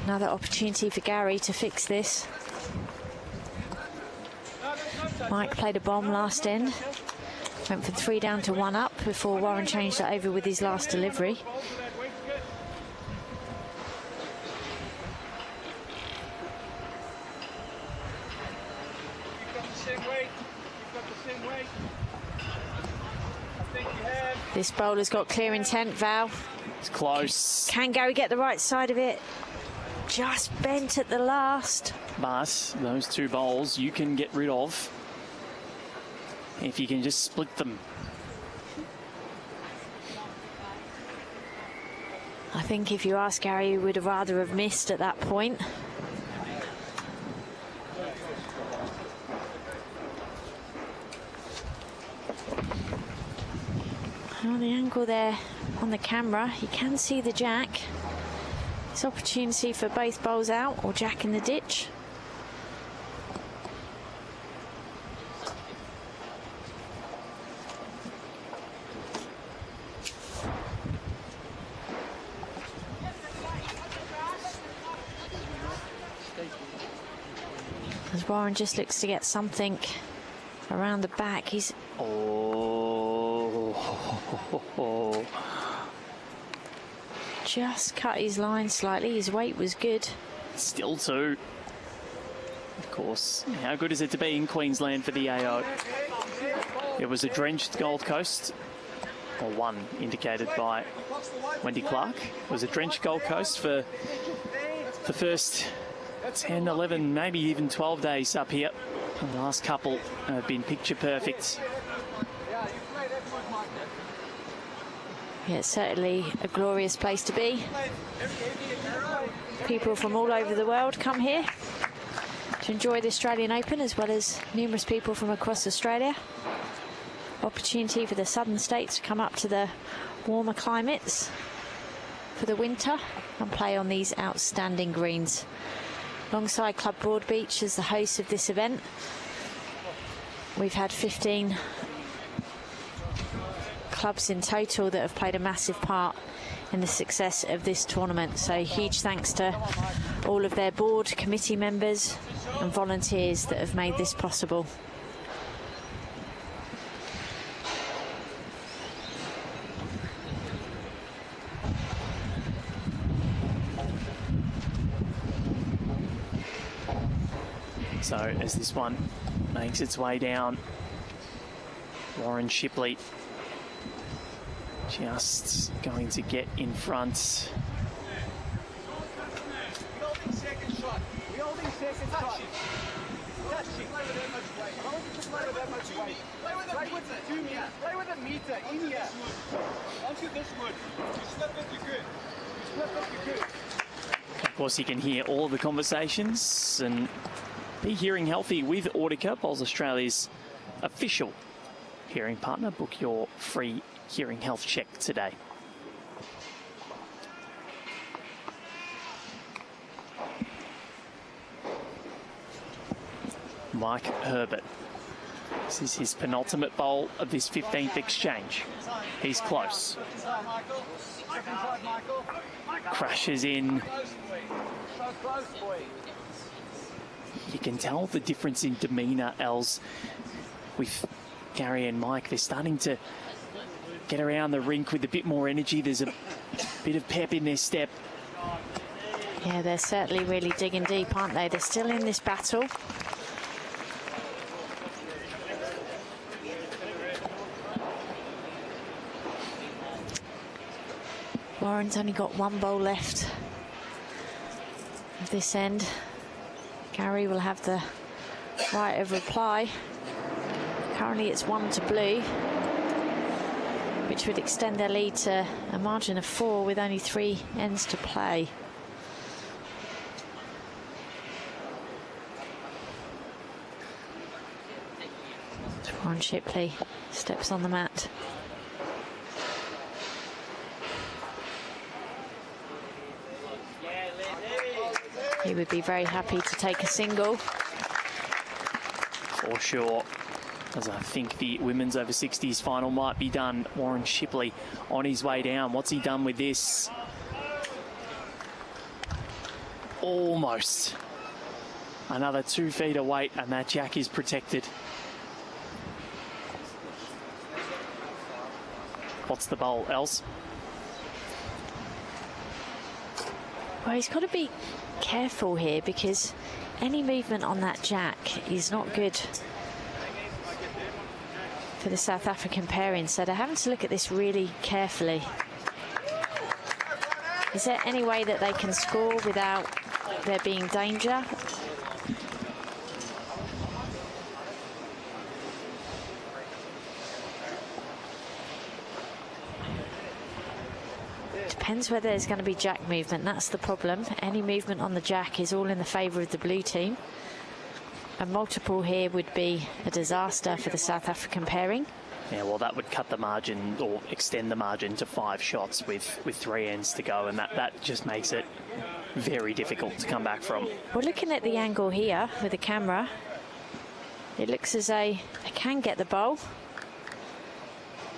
Another opportunity for Gary to fix this. Mike played a bomb last end. Went from 3 down to 1 up before Warren changed it over with his last delivery. This bowler's got clear intent, Val. It's close. Can Gary get the right side of it? Just bent at the last. But those 2 bowls you can get rid of if you can just split them. I think if you ask Gary, he would have rather have missed at that point. On the angle there on the camera, you can see the jack. It's opportunity for both bowls out or jack in the ditch. As Warren just looks to get something around the back. He's just cut his line slightly. His weight was good. Still 2. Of course, how good is it to be in Queensland for the AO? It was a drenched Gold Coast, or 1 indicated by Wendy Clark. It was a drenched Gold Coast for the first 10, 11, maybe even 12 days up here. The last couple have been picture perfect. Yeah, it's certainly a glorious place to be. People from all over the world come here to enjoy the Australian Open, as well as numerous people from across Australia. Opportunity for the southern states to come up to the warmer climates for the winter and play on these outstanding greens. Alongside Club Broadbeach as the host of this event, we've had 15 clubs in total that have played a massive part in the success of this tournament. So huge thanks to all of their board, committee members and volunteers that have made this possible. So as this one makes its way down, Warren Shipley just going to get in front. Second shot. Wielding second shot. Touch it. Play with that much weight. I want you to play with that much weight. Play with a meter. 2 meters. Play with a meter. In here. Onto this wood. You slip it, you're good. You slip it, you're good. Of course, you can hear all of the conversations and be hearing healthy with Audica, Bowls Australia's official hearing partner. Book your free hearing health check today. Mike Herbert. This is his penultimate bowl of this 15th exchange. He's close. Crashes in. You can tell the difference in demeanour, Els, with Gary and Mike. They're starting to get around the rink with a bit more energy. There's a bit of pep in their step. Yeah, they're certainly really digging deep, aren't they? They're still in this battle. Warren's only got one bowl left of this end. Gary will have the right of reply. Currently it's 1-blue, which would extend their lead to a margin of 4 with only 3 ends to play. Warren Shipley steps on the mat. He would be very happy to take a single. For sure. As I think the women's over 60s final might be done. Warren Shipley on his way down. What's he done with this? Almost. Another 2 feet of weight and that jack is protected. What's the bowl, Els? Well, he's got to be careful here because any movement on that jack is not good for the South African pairing, so they're having to look at this really carefully. Is there any way that they can score without there being danger? Depends whether there's going to be jack movement. That's the problem. Any movement on the jack is all in the favour of the blue team. A multiple here would be a disaster for the South African pairing. Yeah, well, that would cut the margin or extend the margin to 5 shots with 3 ends to go, and that just makes it very difficult to come back from. We're looking at the angle here with the camera. It looks as though they can get the bowl.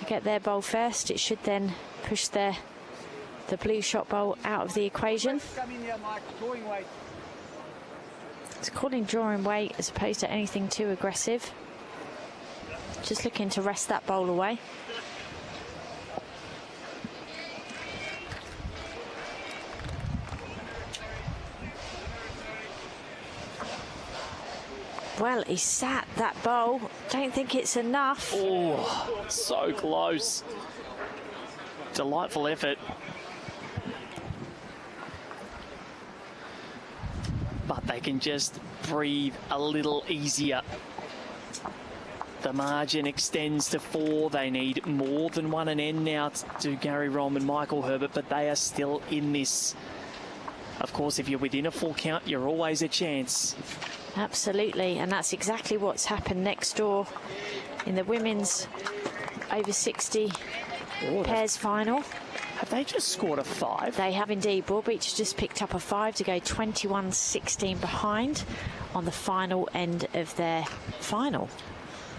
Get their bowl first. It should then push the blue shot bowl out of the equation. It's calling drawing weight as opposed to anything too aggressive. Just looking to rest that bowl away. Well, he sat that bowl. Don't think it's enough. Oh, so close. Delightful effort. But they can just breathe a little easier. The margin extends to 4. They need more than 1 and end now to Gary Rom and Michael Herbert, but they are still in this. Of course, if you're within a full count, you're always a chance. Absolutely, and that's exactly what's happened next door in the women's over 60 pairs final. Have they just scored a 5? They have indeed. Broadbeach just picked up a 5 to go 21-16 behind on the final end of their final.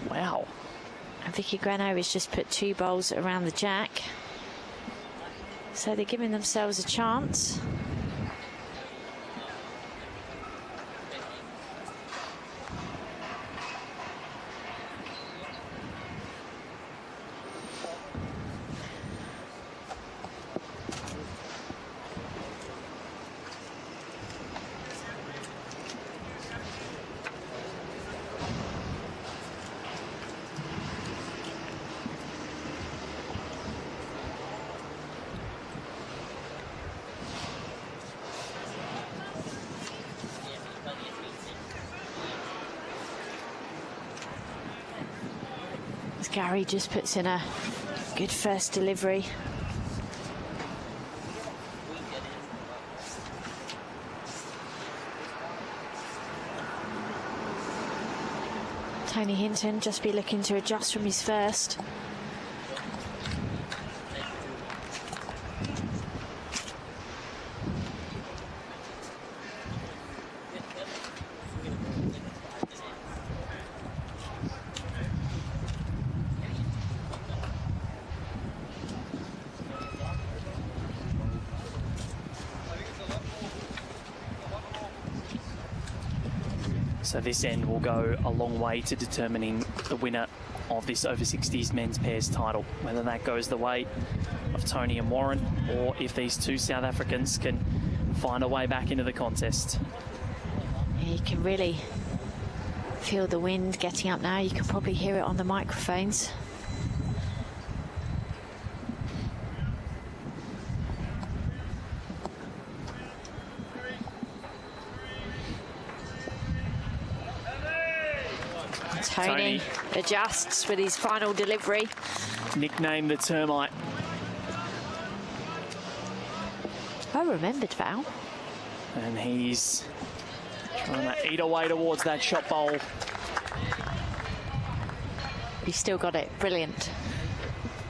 Wow. And Vicky Grano has just put 2 bowls around the jack. So they're giving themselves a chance. Gary just puts in a good first delivery. Tony Hinton just be looking to adjust from his first. So this end will go a long way to determining the winner of this over-60s men's pairs title, whether that goes the way of Tony and Warren, or if these 2 South Africans can find a way back into the contest. You can really feel the wind getting up now. You can probably hear it on the microphones. Tony adjusts with his final delivery. Nicknamed the Termite. Well remembered, Val. And he's trying to eat away towards that shot bowl. He's still got it. Brilliant.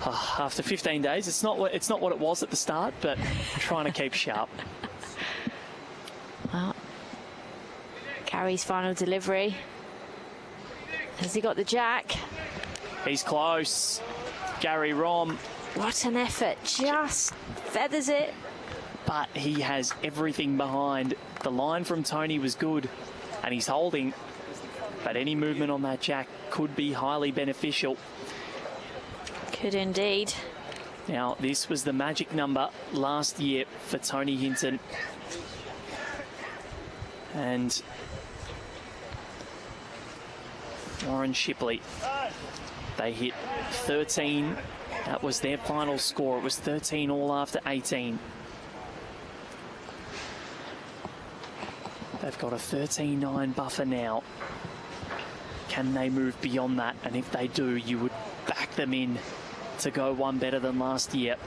After 15 days, it's not what it was at the start, but trying to keep sharp. Well, Gary's final delivery. Has he got the jack? He's close. Gary Rom. What an effort. Just feathers it. But he has everything behind. The line from Tony was good, and he's holding. But any movement on that jack could be highly beneficial. Could indeed. Now, this was the magic number last year for Tony Hinton. And Warren Shipley, they hit 13. That was their final score. It was 13 all after 18. They've got a 13-9 buffer now. Can they move beyond that? And if they do, you would back them in to go one better than last year.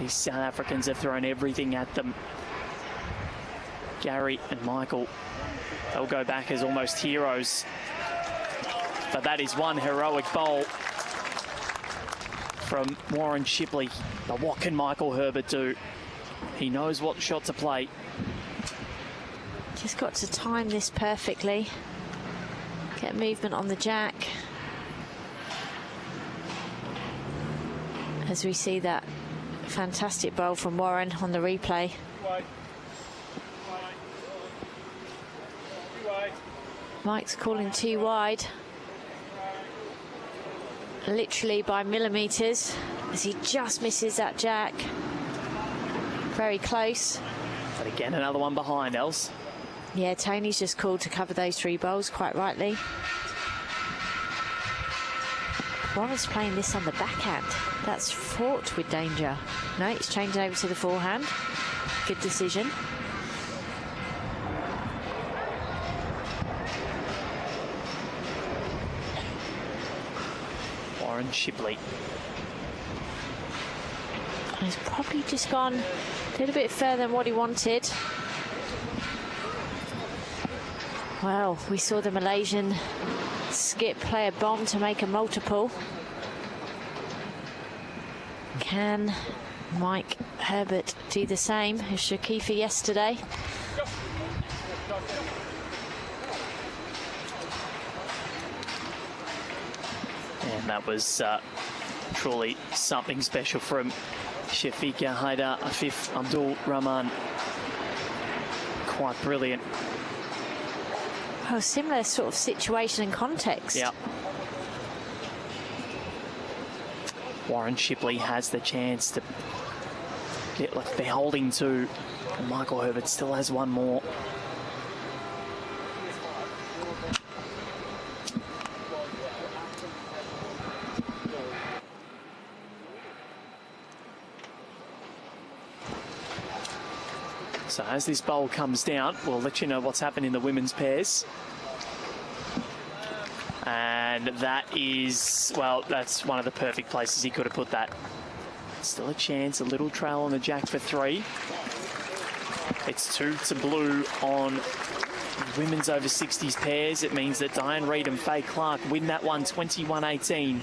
These South Africans have thrown everything at them. Gary and Michael, they'll go back as almost heroes. But that is one heroic bowl from Warren Shipley. But what can Michael Herbert do? He knows what shot to play. Just got to time this perfectly. Get movement on the jack. As we see that fantastic bowl from Warren on the replay. Mike's calling 2 wide. Literally by millimetres, as he just misses that jack. Very close. But again, another one behind, Els. Yeah, Tony's just called to cover those 3 bowls, quite rightly. Warren's playing this on the backhand. That's fraught with danger. No, it's changing over to the forehand. Good decision. Warren Shipley. He's probably just gone a little bit further than what he wanted. Well, we saw the Malaysian skip play a bomb to make a multiple. Can Mike Herbert do the same as Shakifa yesterday? And that was truly something special from Shafika Haidar Afif Abdul Rahman. Quite brilliant. Well, similar sort of situation and context. Yeah. Warren Shipley has the chance to get like they're holding two, and Michael Herbert still has one more. So as this bowl comes down, we'll let you know what's happened in the women's pairs. And that is, well, that's one of the perfect places he could have put that. Still a chance, a little trail on the jack for three. It's 2-blue on women's over 60s pairs. It means that Diane Reid and Faye Clark win that one 21-18.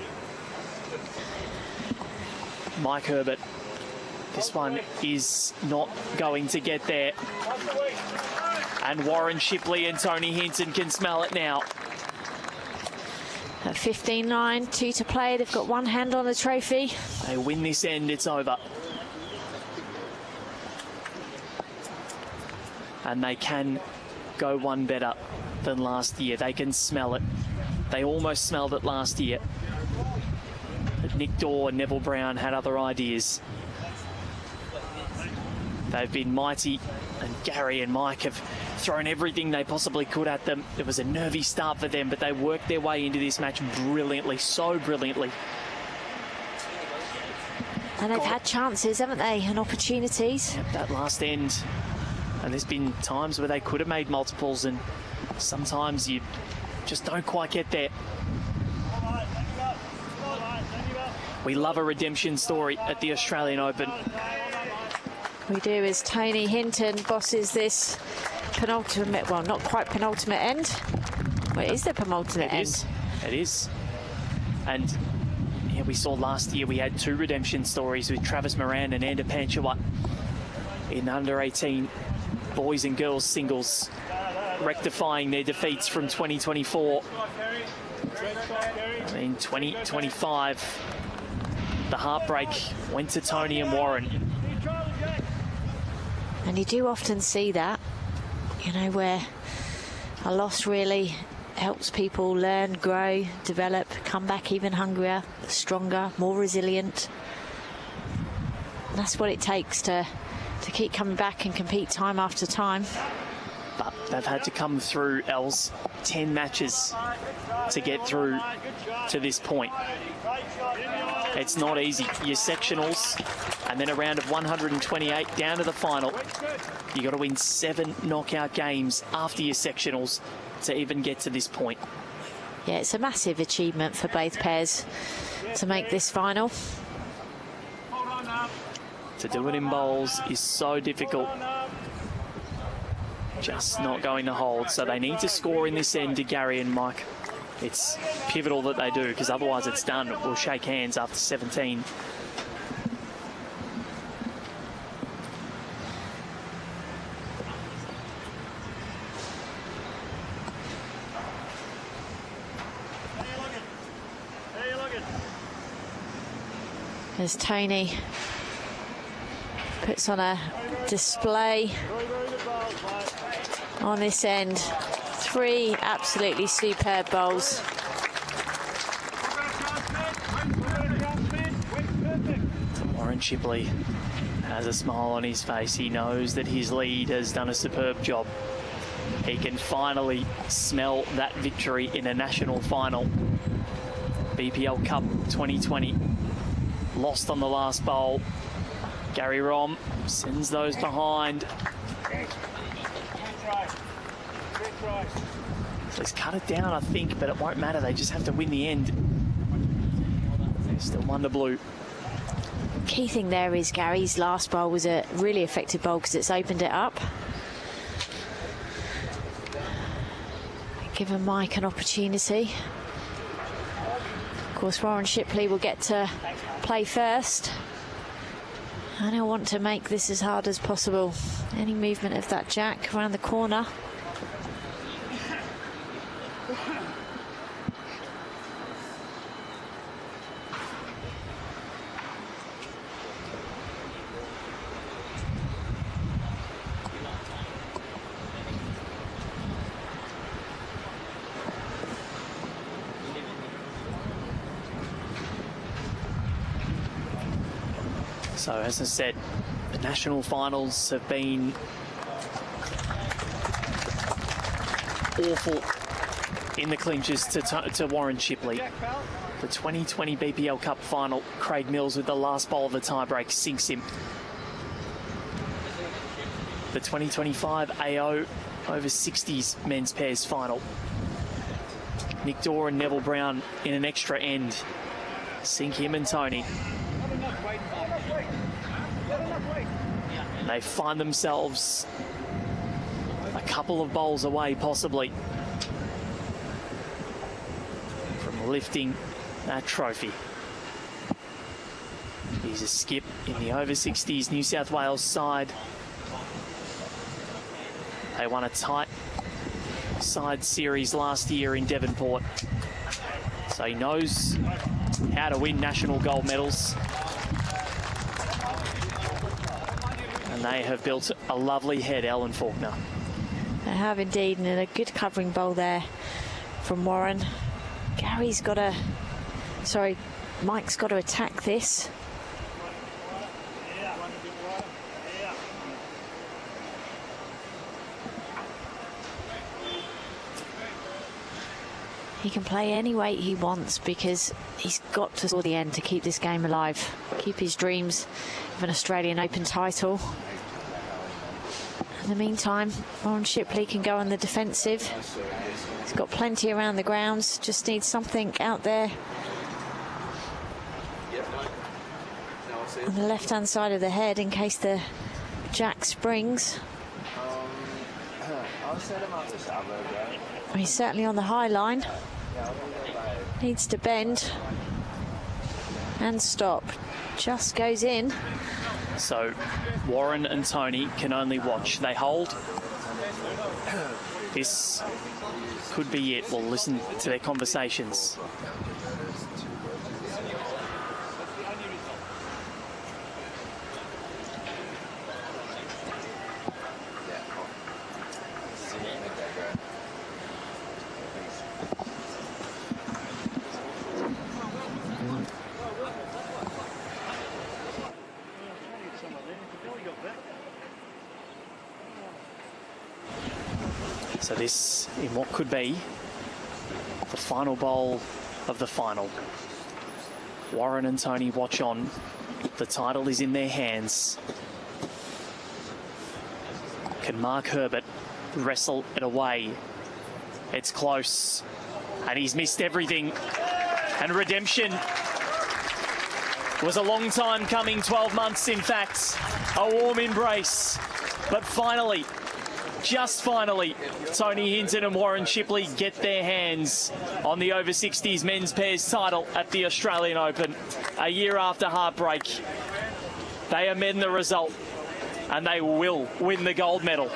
Mike Herbert. This one is not going to get there. And Warren Shipley and Tony Hinton can smell it now. At 15-9, 2 to play. They've got one hand on the trophy. They win this end, it's over. And they can go one better than last year. They can smell it. They almost smelled it last year. But Nick Dorr and Neville Brown had other ideas. They've been mighty, and Gary and Mike have thrown everything they possibly could at them. It was a nervy start for them, but they worked their way into this match brilliantly, so brilliantly. And they've had chances, haven't they, and opportunities. Yep, that last end. And there's been times where they could have made multiples, and sometimes you just don't quite get there. We love a redemption story at the Australian Open. We do, as Tony Hinton bosses this penultimate, well, not quite penultimate end. Well, it is the penultimate end. It is. And yeah, we saw last year we had two redemption stories with Travis Moran and Ander Panchawat in under-18 boys and girls singles, rectifying their defeats from 2024. I mean, 2025, the heartbreak went to Tony and Warren. And you do often see that, you know, where a loss really helps people learn, grow, develop, come back even hungrier, stronger, more resilient. And that's what it takes to keep coming back and compete time after time. But they've had to come through, Els, 10 matches to get through to this point. It's not easy. Your sectionals and then a round of 128 down to the final. You got to win 7 knockout games after your sectionals to even get to this point. Yeah, it's a massive achievement for both pairs to make this final. To do it in bowls is so difficult. Just not going to hold. So they need to score in this end to Gary and Mike. It's pivotal that they do, because otherwise it's done. We'll shake hands after 17. As Tony puts on a display on this end. 3 absolutely superb bowls. Warren Shipley has a smile on his face. He knows that his lead has done a superb job. He can finally smell that victory in a national final. BPL Cup 2020. Lost on the last bowl. Gary Rom sends those behind. So he's cut it down, I think, but it won't matter. They just have to win the end. Still won the blue. Key thing there is Gary's last bowl was a really effective bowl because it's opened it up. Given Mike an opportunity. Of course, Warren Shipley will get to play first. And he'll want to make this as hard as possible. Any movement of that jack around the corner. So, as I said, the national finals have been awful in the clinches to Warren Shipley. The 2020 BPL Cup final, Craig Mills with the last bowl of the tiebreak sinks him. The 2025 AO over-60s men's pairs final. Nick Dorr and Neville Brown in an extra end sink him and Tony. They find themselves a couple of bowls away, possibly, from lifting that trophy. He's a skip in the over-60s New South Wales side. They won a tight side series last year in Devonport, so he knows how to win national gold medals. And they have built a lovely head, Ellen Faulkner. They have indeed, and a good covering bowl there from Warren. Gary's got to, sorry, Mike's got to attack this. He can play any weight he wants because he's got to score the end to keep this game alive, keep his dreams of an Australian Open title. In the meantime, Warren Shipley can go on the defensive. He's got plenty around the grounds, just needs something out there on the left-hand side of the head in case the jack springs. He's certainly on the high line. Needs to bend and stop. Just goes in. So Warren and Tony can only watch. They hold. This could be it. We'll listen to their conversations. So this, in what could be the final bowl of the final. Warren and Tony watch on. The title is in their hands. Can Mark Herbert wrestle it away? It's close. And he's missed everything. And redemption was a long time coming, 12 months in fact. A warm embrace. But finally, just finally, Tony Hinton and Warren Shipley get their hands on the over-60s men's pairs title at the Australian Open. A year after heartbreak, they amend the result and they will win the gold medal.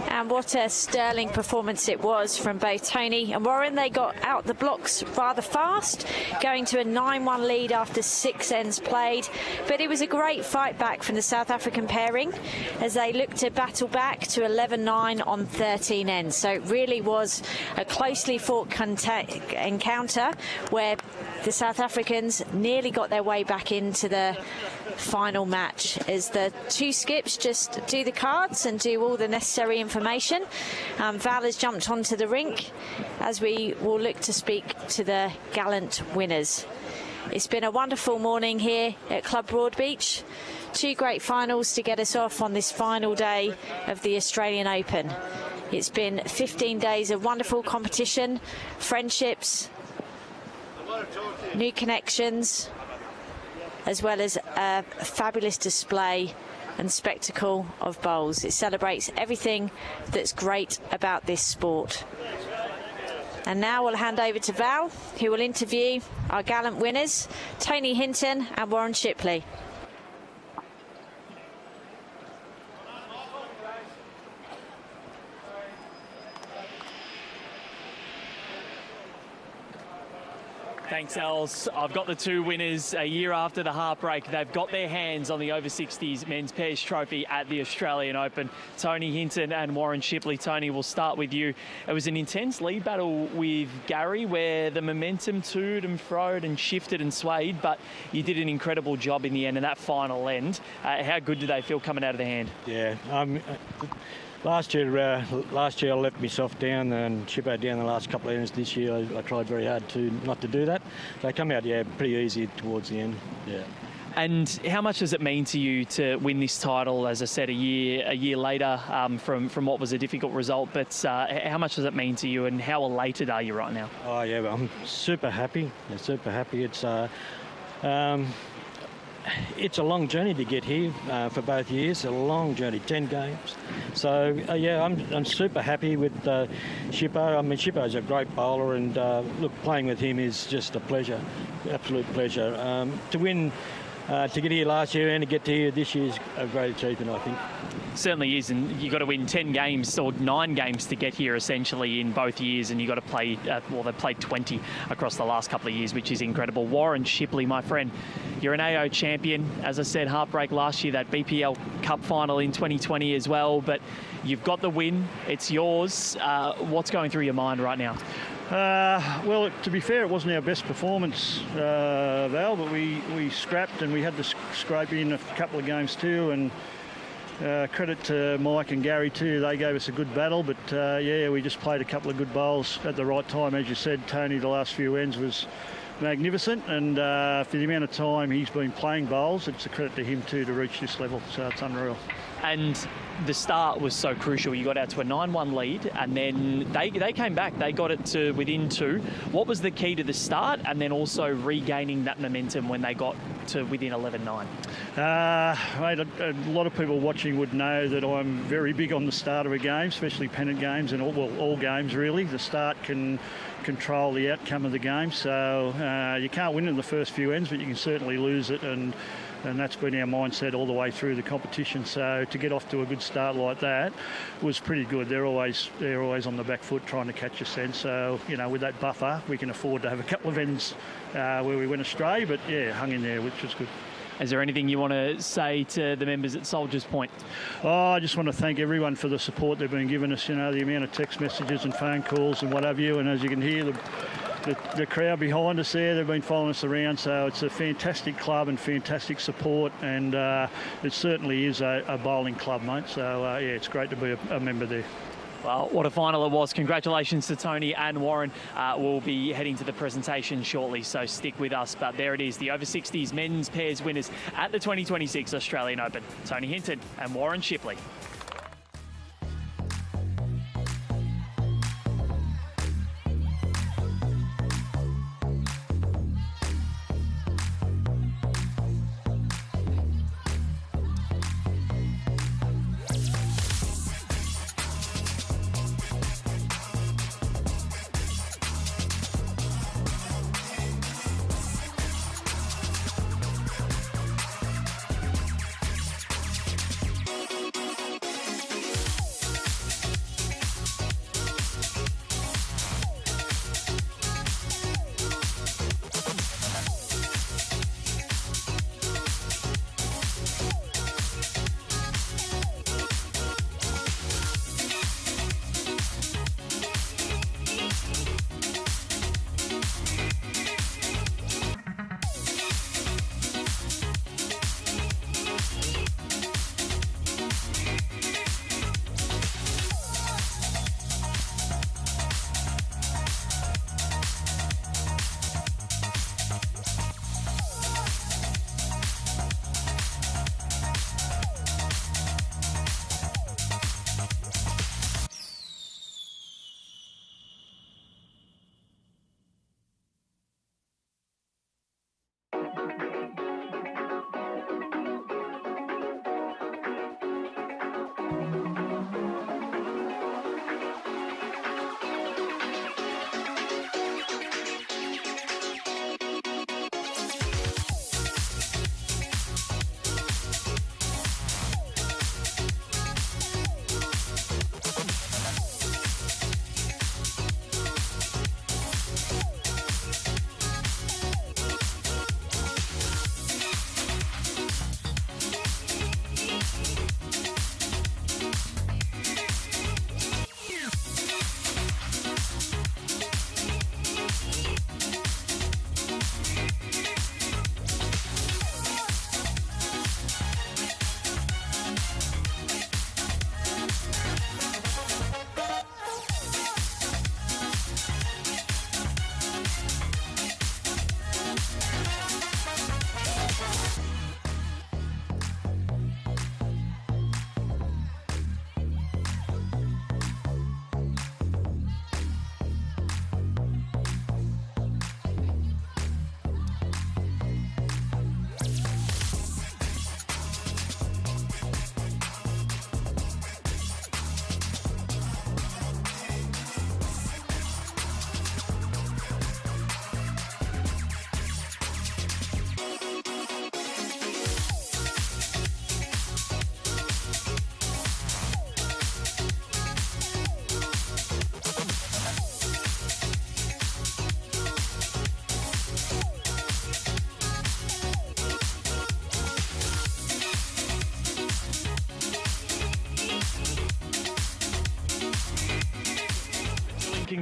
And what a sterling performance it was from both Tony and Warren. They got out the blocks rather fast, going to a 9-1 lead after 6 ends played. But it was a great fight back from the South African pairing as they looked to battle back to 11-9 on 13 ends. So it really was a closely fought encounter where the South Africans nearly got their way back into the final match as the two skips just do the cards and do all the necessary information. Val has jumped onto the rink as we will look to speak to the gallant winners. It's been a wonderful morning here at Club Broadbeach. 2 great finals to get us off on this final day of the Australian Open. It's been 15 days of wonderful competition, friendships, new connections, as well as a fabulous display and spectacle of bowls. It celebrates everything that's great about this sport. And now we'll hand over to Val, who will interview our gallant winners, Tony Hinton and Warren Shipley. Thanks, Els. I've got the two winners a year after the heartbreak. They've got their hands on the over-60s men's pairs trophy at the Australian Open. Tony Hinton and Warren Shipley. Tony, we'll start with you. It was an intense lead battle with Gary where the momentum toed and froed and shifted and swayed, but you did an incredible job in the end, in that final end. How good did they feel coming out of the hand? Yeah, last year I left myself down and Shippo down the last couple of ends. This year I tried very hard not to do that. They come out, pretty easy towards the end. Yeah. And how much does it mean to you to win this title, as I said, a year later from what was a difficult result? But how much does it mean to you, and how elated are you right now? Oh yeah, well, I'm super happy. Yeah, super happy. It's a long journey to get here for both years, a long journey, 10 games. So, I'm super happy with Shippo. I mean, Shippo's a great bowler, and look, playing with him is just a pleasure, absolute pleasure. To win, to get here last year and to get to here this year is a great achievement, I think. Certainly is, and you've got to win 10 games or 9 games to get here essentially in both years, and you've got to play, they've played 20 across the last couple of years, which is incredible. Warren Shipley, my friend, you're an AO champion. As I said, heartbreak last year, that BPL Cup final in 2020 as well, but you've got the win, it's yours. What's going through your mind right now? Well, to be fair, it wasn't our best performance, Val, but we scrapped and we had to scrape in a couple of games too, and credit to Mike and Gary too. They gave us a good battle, but we just played a couple of good bowls at the right time. As you said, Tony, the last few ends was magnificent, and for the amount of time he's been playing bowls, it's a credit to him too to reach this level, so it's unreal. And the start was so crucial. You got out to a 9-1 lead, and then they came back. They got it to within 2. What was the key to the start, and then also regaining that momentum when they got to within 11-9? Mate, a lot of people watching would know that I'm very big on the start of a game, especially pennant games, and all games really. The start can control the outcome of the game, so you can't win in the first few ends, but you can certainly lose it, and that's been our mindset all the way through the competition. So to get off to a good start like that was pretty good. They're always on the back foot trying to catch us then. So, with that buffer, we can afford to have a couple of ends where we went astray, but hung in there, which was good. Is there anything you want to say to the members at Soldiers Point? I just want to thank everyone for the support they've been giving us, the amount of text messages and phone calls and what have you. And as you can hear, the crowd behind us there, they've been following us around, so it's a fantastic club and fantastic support, and it certainly is a bowling club, mate, so it's great to be a member there. Well, what a final it was. Congratulations to Tony and Warren. We'll be heading to the presentation shortly, so stick with us. But there it is, the over-60s men's pairs winners at the 2026 Australian Open. Tony Hinton and Warren Shipley.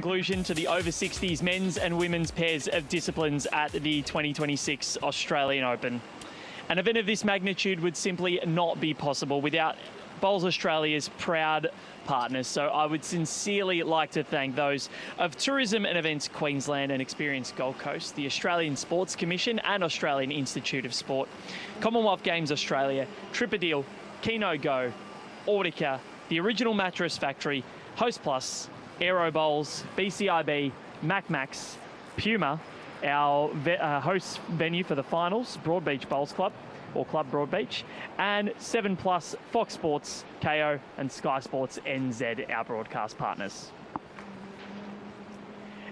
conclusion to the over-60s men's and women's pairs of disciplines at the 2026 Australian Open. An event of this magnitude would simply not be possible without Bowls Australia's proud partners. So I would sincerely like to thank those of Tourism and Events Queensland and Experience Gold Coast, the Australian Sports Commission and Australian Institute of Sport, Commonwealth Games Australia, Tripadil, Keno Go, Audica, the Original Mattress Factory, Host Plus, Aero Bowls, BCIB, MacMax, Puma, our host venue for the finals, Broadbeach Bowls Club, or Club Broadbeach, and 7 Plus, Fox Sports, KO, and Sky Sports NZ, our broadcast partners.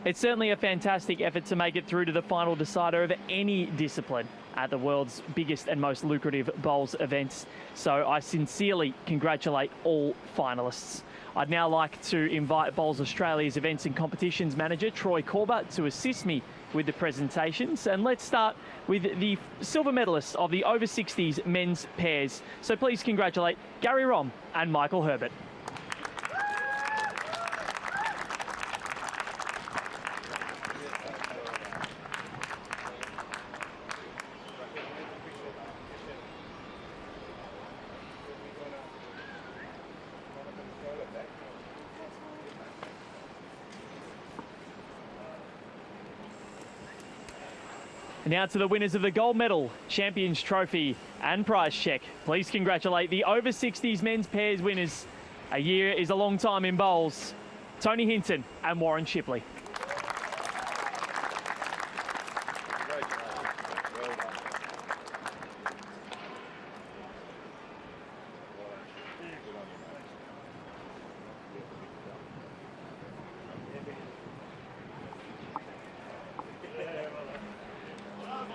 It's certainly a fantastic effort to make it through to the final decider of any discipline at the world's biggest and most lucrative bowls events. So I sincerely congratulate all finalists. I'd now like to invite Bowls Australia's Events and Competitions Manager, Troy Corbett, to assist me with the presentations. And let's start with the silver medalists of the over-60s men's pairs. So please congratulate Gary Rom and Michael Herbert. Now to the winners of the gold medal, Champions Trophy and prize check. Please congratulate the over-60s men's pairs winners. A year is a long time in bowls. Tony Hinton and Warren Shipley.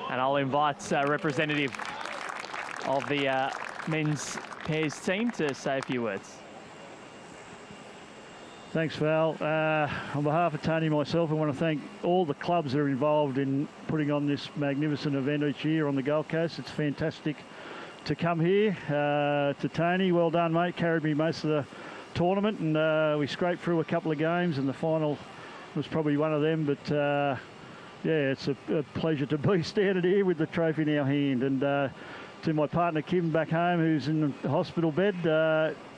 And I'll invite a representative of the men's pairs team to say a few words. Thanks, Val. On behalf of Tony and myself, I want to thank all the clubs that are involved in putting on this magnificent event each year on the Gold Coast. It's fantastic to come here. To Tony, well done, mate. Carried me most of the tournament, and we scraped through a couple of games, and the final was probably one of them, but yeah, it's a pleasure to be standing here with the trophy in our hand. And to my partner Kim back home, who's in the hospital bed,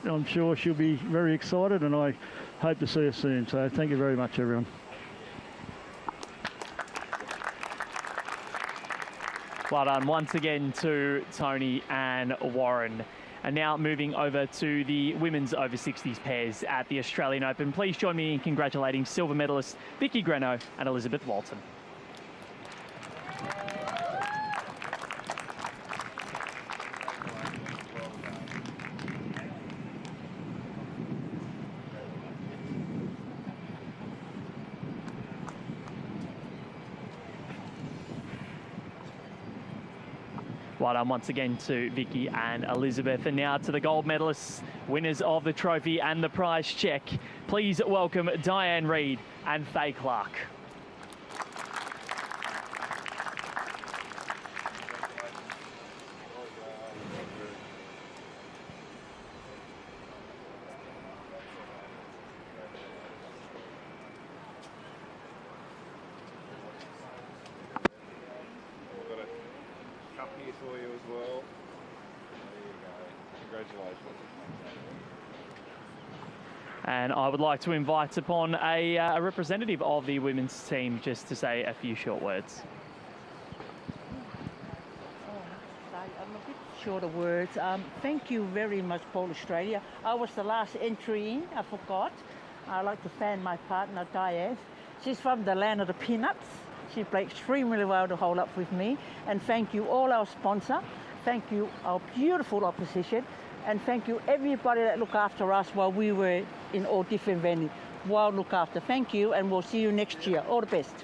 I'm sure she'll be very excited, and I hope to see her soon. So thank you very much, everyone. Well done once again to Tony and Warren. And now moving over to the women's over-60s pairs at the Australian Open. Please join me in congratulating silver medalists Vicky Greno and Elizabeth Walton. Well done once again to Vicky and Elizabeth. And now to the gold medalists, winners of the trophy and the prize check. Please welcome Diane Reid and Faye Clark. Here for you as well. There you go. Congratulations. And I would like to invite upon a representative of the women's team just to say a few short words. I'm a bit short of words. Thank you very much, Bowls Australia. I was the last entry in, I forgot. I'd like to thank my partner, Diane. She's from the land of the peanuts. She played extremely well to hold up with me. And thank you all our sponsor. Thank you our beautiful opposition. And thank you everybody that looked after us while we were in all different venues. Well looked after. Thank you, and we'll see you next year. All the best.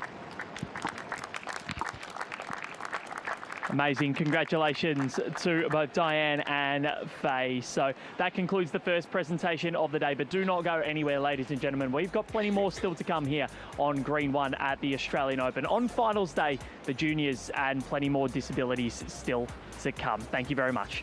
Amazing. Congratulations to both Diane and Faye. So that concludes the first presentation of the day, but do not go anywhere, ladies and gentlemen. We've got plenty more still to come here on Green One at the Australian Open. On finals day, the juniors, and plenty more disabilities still to come. Thank you very much.